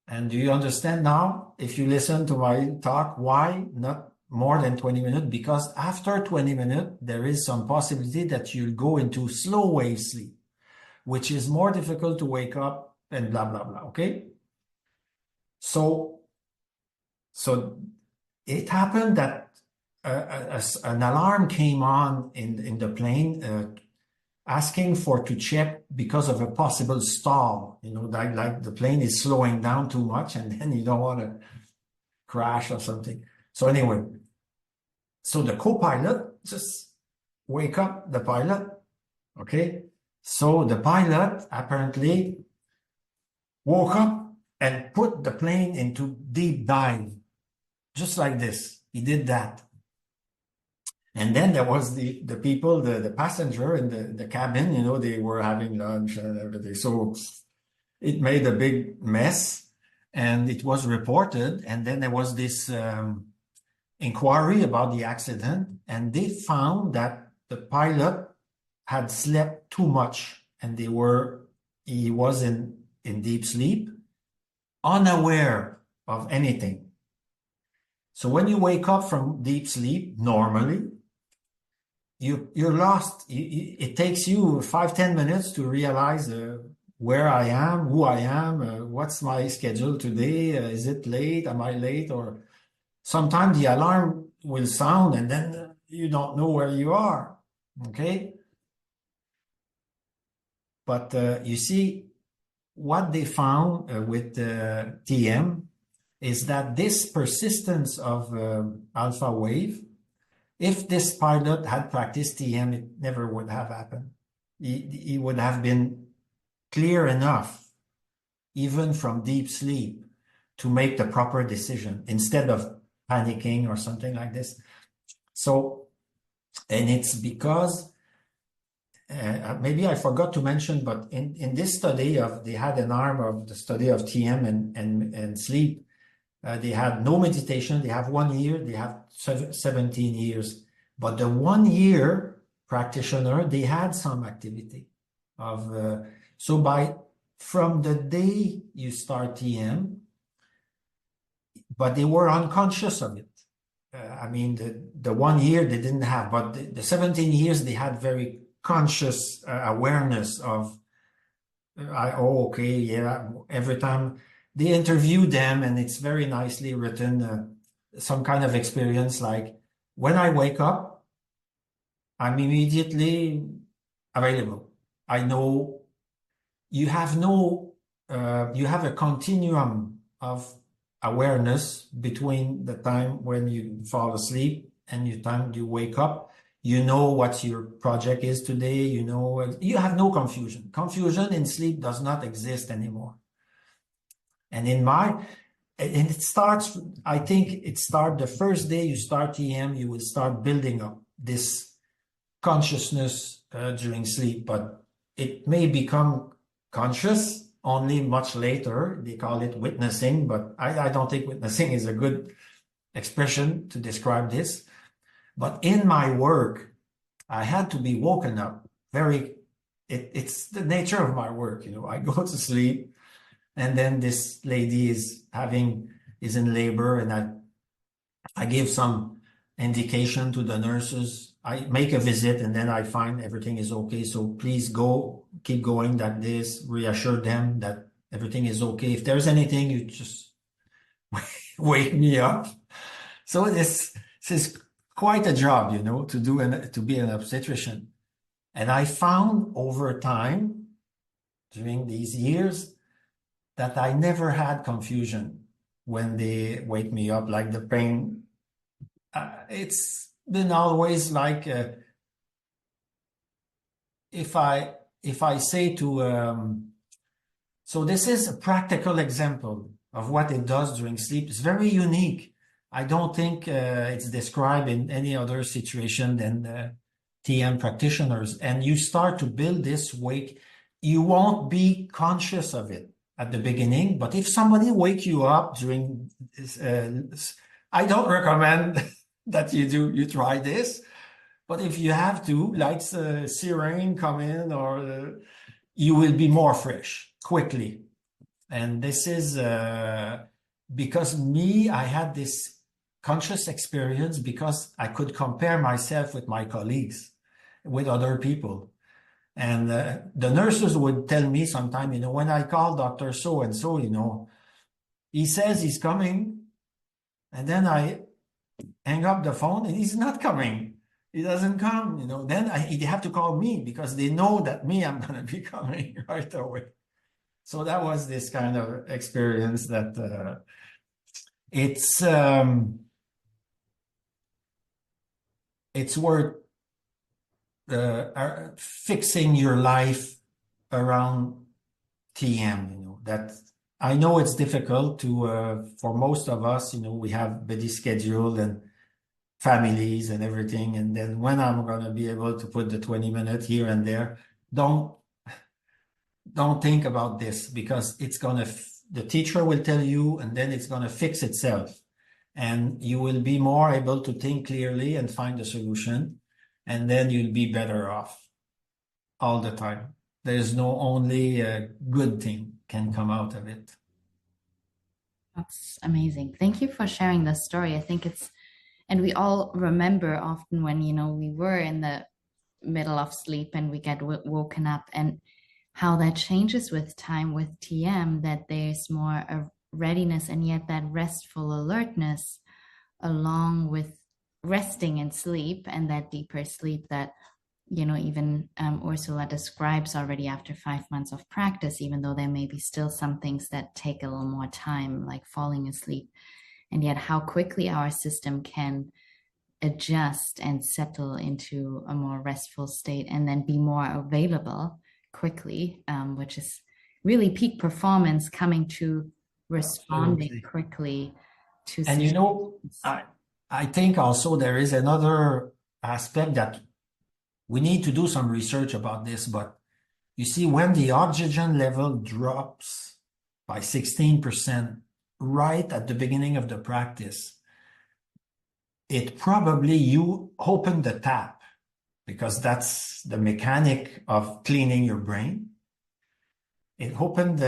S2: And do you understand now, if you listen to my talk, why not more than 20 minutes? Because after 20 minutes, there is some possibility that you'll go into slow wave sleep, which is more difficult to wake up and blah, blah, blah. Okay. So it happened that an alarm came on in the plane, asking to check because of a possible stall, like the plane is slowing down too much and then you don't want to crash or something. So anyway, so the co-pilot just wake up the pilot, okay? So the pilot apparently woke up and put the plane into deep dive, just like this. He did that. And then there was the people, the passenger in the cabin, they were having lunch and everything. So it made a big mess, and it was reported. And then there was this inquiry about the accident, and they found that the pilot had slept too much, and he was in deep sleep, unaware of anything. So when you wake up from deep sleep, normally, you're lost. It takes you 5-10 minutes to realize where I am, who I am, what's my schedule today, is it late, am I late, or sometimes the alarm will sound and then you don't know where you are, okay? But you see, what they found with TM is that this persistence of alpha wave, if this pilot had practiced TM, it never would have happened. He would have been clear enough, even from deep sleep, to make the proper decision instead of panicking or something like this. So, and it's because, maybe I forgot to mention, but in this study they had an arm of the study of TM and sleep. They had no meditation. They have 1 year. They have 17 years But the 1 year practitioner, they had some activity of, so from the day you start TM, but they were unconscious of it. I mean, the 1 year they didn't have, but the 17 years they had very conscious awareness of, okay, yeah, every time they interview them, and it's very nicely written, some kind of experience like, when I wake up, I'm immediately available. I know you have you have a continuum of awareness between the time when you fall asleep and the time you wake up. You know what your project is today. You have no confusion. Confusion in sleep does not exist anymore. And it starts, I think the first day you start TM, you will start building up this consciousness during sleep, but it may become conscious only much later. They call it witnessing, but I don't think witnessing is a good expression to describe this. But in my work, I had to be woken up it's the nature of my work. I go to sleep, and then this lady is in labor, and I give some indication to the nurses. I make a visit, and then I find everything is okay. So please keep going like this, reassure them that everything is okay. If there's anything, you just wake me up. So this is quite a job, to do and to be an obstetrician. And I found over time, during these years, that I never had confusion when they wake me up, like the pain. It's been always like, if I say to, so this is a practical example of what it does during sleep. It's very unique. I don't think it's described in any other situation than TM practitioners. And you start to build this wake. You won't be conscious of it at the beginning, but if somebody wake you up during this, I don't recommend that you try this. But if you have to, like siren come in, or you will be more fresh quickly. And this is because I had this conscious experience because I could compare myself with my colleagues, with other people. And the nurses would tell me sometime, when I call Dr. So-and-so, he says he's coming, and then I hang up the phone and he's not coming. He doesn't come, then they have to call me because they know that I'm going to be coming right away. So that was this kind of experience that it's worth fixing your life around TM, that I know it's difficult for most of us, we have busy schedule and families and everything. And then when I'm going to be able to put the 20 minutes here and there, don't think about this, because the teacher will tell you, and then it's going to fix itself. And you will be more able to think clearly and find a solution. And then you'll be better off all the time. There's no only a good thing can come out of it.
S1: That's amazing. Thank you for sharing the story. I think and we all remember often when, we were in the middle of sleep and we get woken up, and how that changes with time with TM, that there's more a readiness, and yet that restful alertness, along with resting in sleep and that deeper sleep that, even Ursula describes already after 5 months of practice, even though there may be still some things that take a little more time, like falling asleep, and yet how quickly our system can adjust and settle into a more restful state, and then be more available quickly, which is really peak performance, coming to responding
S2: Absolutely.
S1: quickly to
S2: And I think also there is another aspect that we need to do some research about this, but you see, when the oxygen level drops by 16% right at the beginning of the practice, it probably you open the tap, because that's the mechanic of cleaning your brain. It opened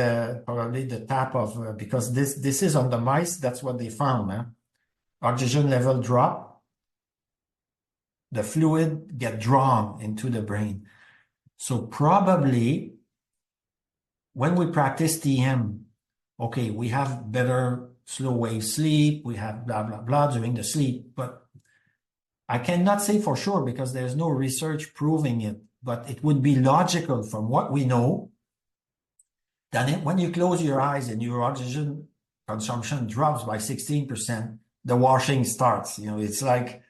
S2: probably the tap of, because this is on the mice, that's what they found. Huh? Oxygen level drop, the fluid get drawn into the brain. So probably when we practice TM, okay, we have better slow wave sleep, we have blah, blah, blah during the sleep, but I cannot say for sure because there's no research proving it, but it would be logical from what we know that when you close your eyes and your oxygen consumption drops by 16%, the washing starts. You know, it's like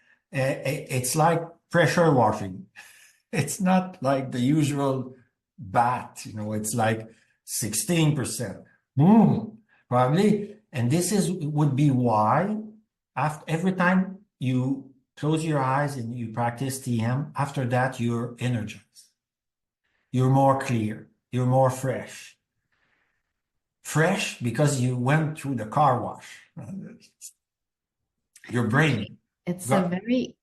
S2: pressure washing. It's not like the usual bath, you know, it's like 16%. Probably. And this would be why every time you close your eyes and you practice TM, after that, you're energized. You're more clear. You're more fresh. Fresh because you went through the car wash. Your brain.
S1: It's a very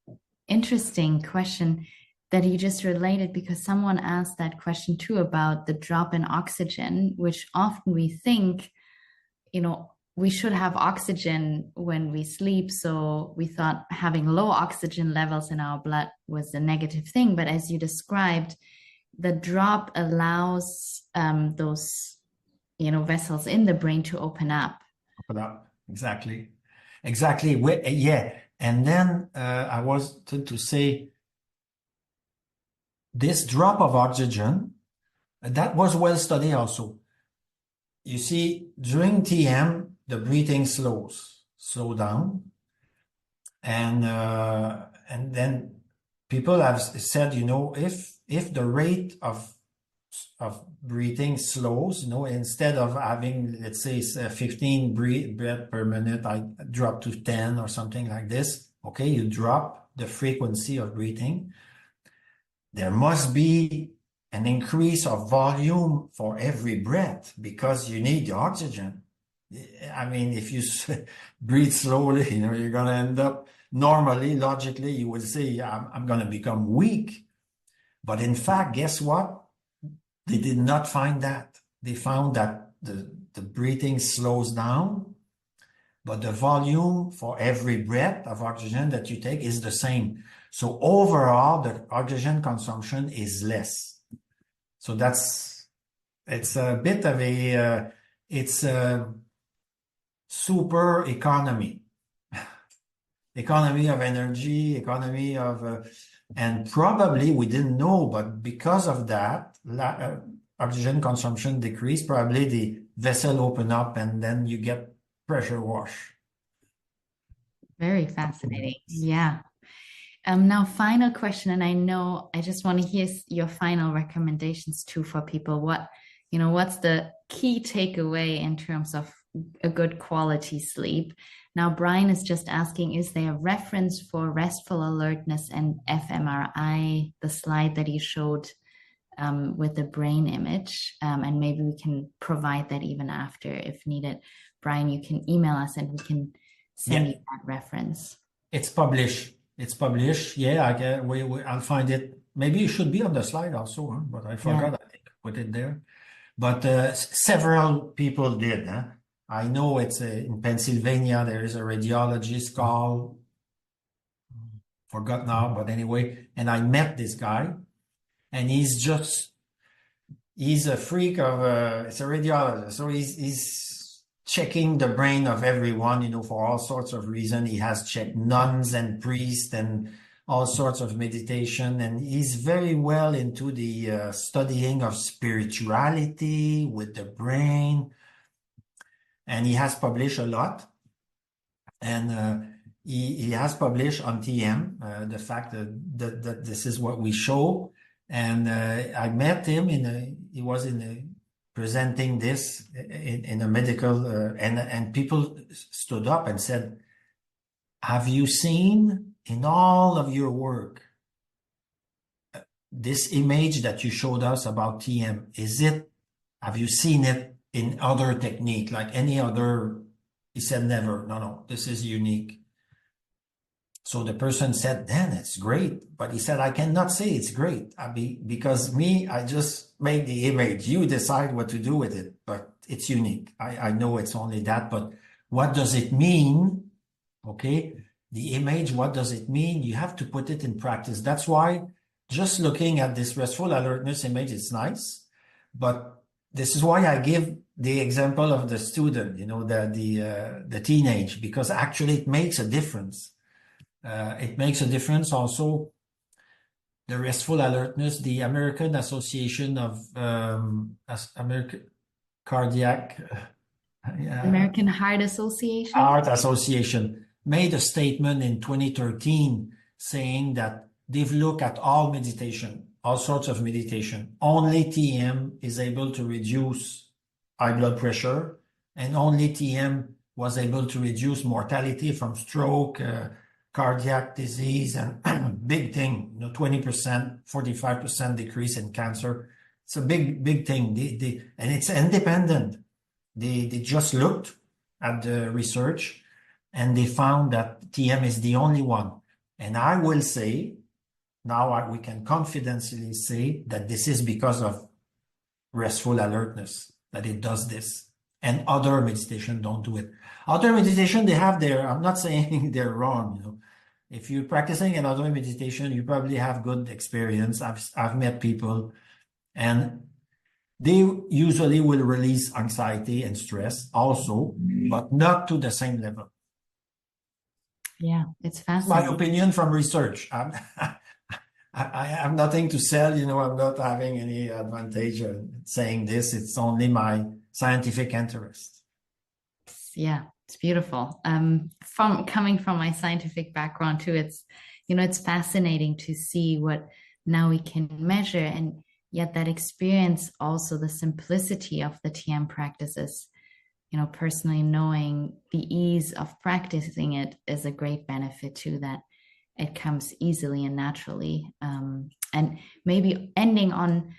S1: interesting question that you just related, because someone asked that question too about the drop in oxygen, which often we think, we should have oxygen when we sleep. So we thought having low oxygen levels in our blood was a negative thing. But as you described, the drop allows those, vessels in the brain to open up.
S2: Open up. Exactly. Yeah. And then I was to say, this drop of oxygen, that was well studied also. You see, during TM, the breathing slow down. And then people have said, if the rate of breathing slows, instead of having, let's say, 15 breath per minute, I drop to 10 or something like this. Okay, you drop the frequency of breathing. There must be an increase of volume for every breath because you need the oxygen. I mean, if you breathe slowly, you're going to end up, normally, logically, you would say, I'm going to become weak. But in fact, guess what? They did not find that. They found that the breathing slows down, but the volume for every breath of oxygen that you take is the same. So overall, the oxygen consumption is less. So it's a bit of it's a super economy of energy, economy of, and probably we didn't know, but because of that, oxygen consumption decreased, probably the vessel open up and then you get pressure wash.
S1: Very fascinating. Yeah. Now, final question, and I just want to hear your final recommendations too for people. What's the key takeaway in terms of a good quality sleep? Now, Brian is just asking, is there a reference for restful alertness and fMRI, the slide that you showed with the brain image? And maybe we can provide that even after if needed. Brian, you can email us and we can send you that reference.
S2: It's published. Yeah, I'll find it. Maybe it should be on the slide also, huh? But I forgot. I think I put it there. But several people did. Huh? I know it's in Pennsylvania. There is a radiologist called, forgot now, but anyway. And I met this guy, and he's a freak of. It's a radiologist, so he's checking the brain of everyone, for all sorts of reasons. He has checked nuns and priests and all sorts of meditation. And he's very well into the studying of spirituality with the brain. And he has published a lot. And he has published on TM, the fact that this is what we show. And I met him he was presenting this in a medical, and people stood up and said, have you seen in all of your work this image that you showed us about TM? Have you seen it in other technique, like any other? He said, never. No, this is unique. So the person said, then it's great. But he said, I cannot say it's great. Because me, I just make the image. You decide what to do with it, but it's unique. I know it's only that, but what does it mean? Okay. The image, what does it mean? You have to put it in practice. That's why just looking at this restful alertness image is nice, but this is why I give the example of the student, the teenage, because actually it makes a difference. It makes a difference also. The restful alertness, the American Association of American Cardiac
S1: American Heart Association.
S2: Art Association made a statement in 2013 saying that they've looked at all meditation, all sorts of meditation. Only TM is able to reduce high blood pressure, and only TM was able to reduce mortality from stroke, cardiac disease, and big thing, 20%, 45% decrease in cancer. It's a big thing. And it's independent. They just looked at the research and they found that TM is the only one. And I will say, now we can confidently say that this is because of restful alertness, that it does this. And other meditation don't do it. Other meditation, they have their, I'm not saying they're wrong, If you're practicing another meditation, you probably have good experience. I've met people, and they usually will release anxiety and stress also, but not to the same level.
S1: Yeah, it's
S2: My
S1: fascinating.
S2: opinion from research. I have nothing to sell, I'm not having any advantage in saying this. It's only my scientific interest.
S1: Yeah, it's beautiful. From coming from my scientific background too, it's fascinating to see what now we can measure, and yet that experience, also the simplicity of the TM practices, personally knowing the ease of practicing it is a great benefit too, that it comes easily and naturally. And maybe ending on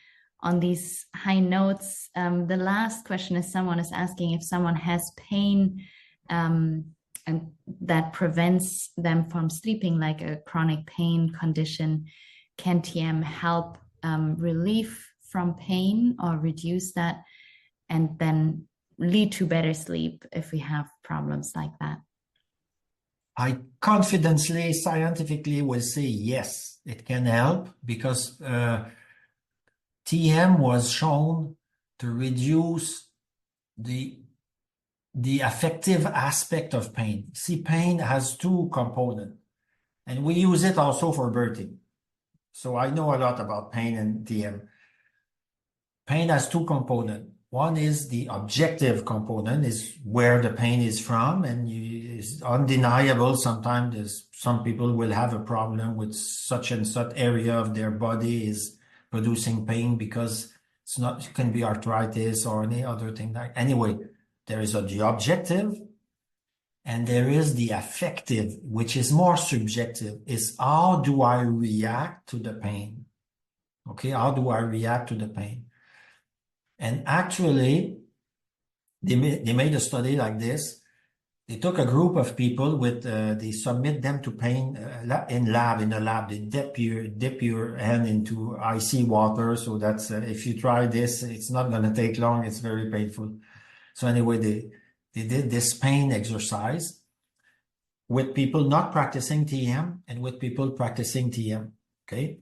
S1: these high notes, the last question is, someone is asking if someone has pain and that prevents them from sleeping, like a chronic pain condition, can TM help relief from pain or reduce that, and then lead to better sleep if we have problems like that?
S2: I confidently, scientifically will say yes, it can help, because TM was shown to reduce the affective aspect of pain. See, pain has two components, and we use it also for birthing. So I know a lot about pain and TM. Pain has two components. One is the objective component, is where the pain is from, and it's undeniable. Sometimes some people will have a problem with such and such area of their body is producing pain, because it can be arthritis or any other thing. Anyway, there is the objective, and there is the affective, which is more subjective, is how do I react to the pain? Okay, how do I react to the pain? And actually, they made a study like this. They took a group of people they submit them to pain in a lab. They dip your hand into icy water. So that's, if you try this, it's not going to take long. It's very painful. So anyway, they did this pain exercise with people not practicing TM and with people practicing TM. Okay.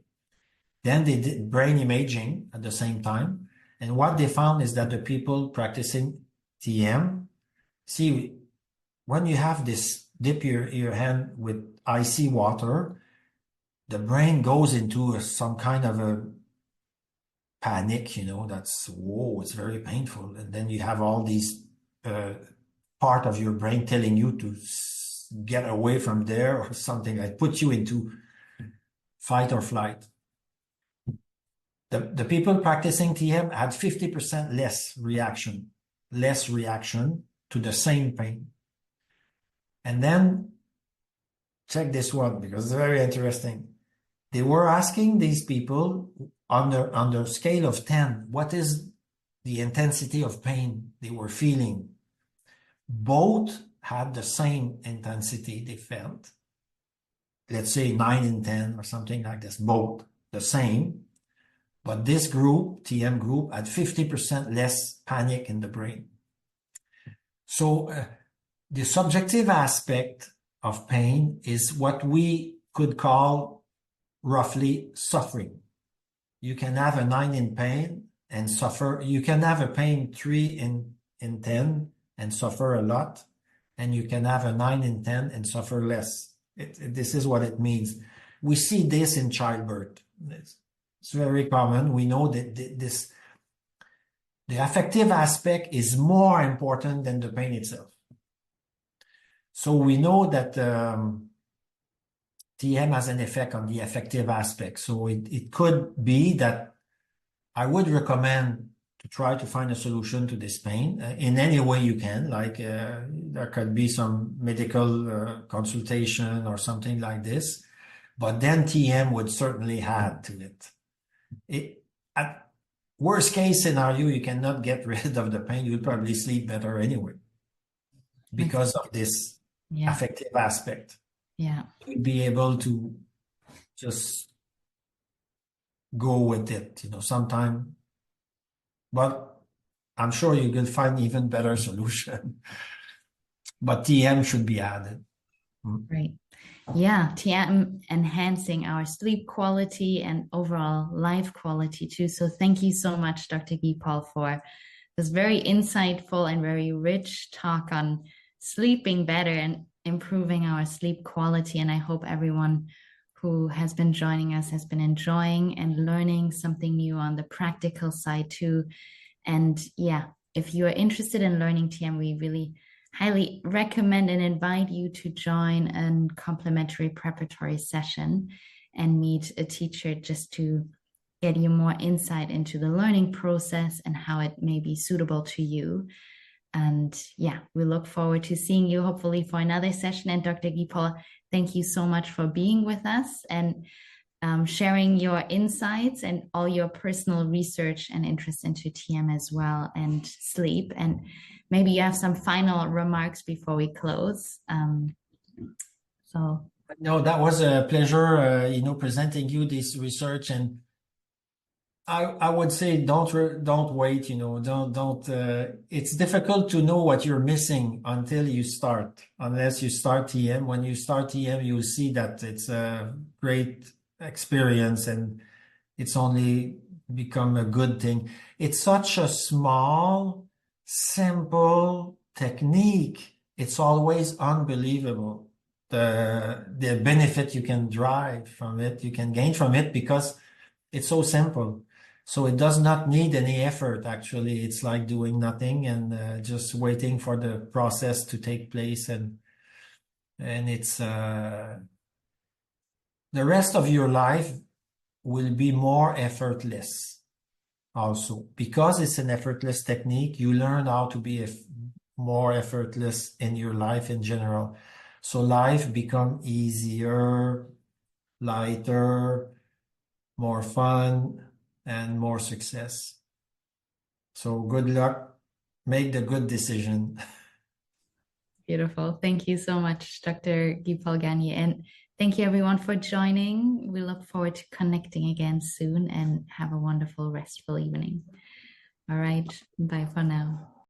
S2: Then they did brain imaging at the same time. And what they found is that the people practicing TM, see, when you have this, dip your hand with icy water, the brain goes into some kind of a panic, that's, whoa, it's very painful. And then you have all these part of your brain telling you to get away from there, or something like put you into fight or flight. The people practicing TM had 50% less reaction to the same pain. And then check this one, because it's very interesting. They were asking these people on the scale of 10, what is the intensity of pain they were feeling? Both had the same intensity they felt. let's say 9 and 10 or something like this, both the same. But this group, TM group, had 50% less panic in the brain. So the subjective aspect of pain is what we could call roughly suffering. You can have a 9 in pain and suffer. You can have a pain 3 in 10 and suffer a lot. And you can have a 9 in 10 and suffer less. This is what it means. We see this in childbirth. It's very common. We know that the affective aspect is more important than the pain itself. So we know that TM has an effect on the affective aspect. So it could be that I would recommend to try to find a solution to this pain in any way you can. Like there could be some medical consultation or something like this. But then TM would certainly add to it. At worst case scenario, you cannot get rid of the pain. You'll probably sleep better anyway because of this affective aspect.
S1: Yeah.
S2: You'll be able to just go with it, sometime. But I'm sure you can find even better solution. But TM should be added.
S1: Right. Yeah, TM enhancing our sleep quality and overall life quality too. So thank you so much, Dr. Paul, for this very insightful and very rich talk on sleeping better and improving our sleep quality. And I hope everyone who has been joining us has been enjoying and learning something new on the practical side too. And yeah, if you are interested in learning TM, we really highly recommend and invite you to join a complimentary preparatory session and meet a teacher just to get you more insight into the learning process and how it may be suitable to you. And yeah, we look forward to seeing you hopefully for another session. And Dr. Paul, thank you so much for being with us and sharing your insights and all your personal research and interest into TM as well and sleep. And maybe you have some final remarks before we close.
S2: No, that was a pleasure, presenting you this research. And I would say don't wait, don't. It's difficult to know what you're missing until you start, unless you start TM. When you start TM, you'll see that it's a great experience and it's only become a good thing. It's such a small, simple technique. It's always unbelievable. The benefit you can derive from it, you can gain from it because it's so simple. So it does not need any effort, actually. It's like doing nothing and just waiting for the process to take place. And it's the rest of your life will be more effortless also. Because it's an effortless technique, you learn how to be more effortless in your life in general. So life become easier, lighter, more fun, and more success. So good luck. Make the good decision.
S1: Beautiful. Thank you so much, Dr. Paul Gagne. And thank you everyone for joining. We look forward to connecting again soon and have a wonderful, restful evening. All right. Bye for now.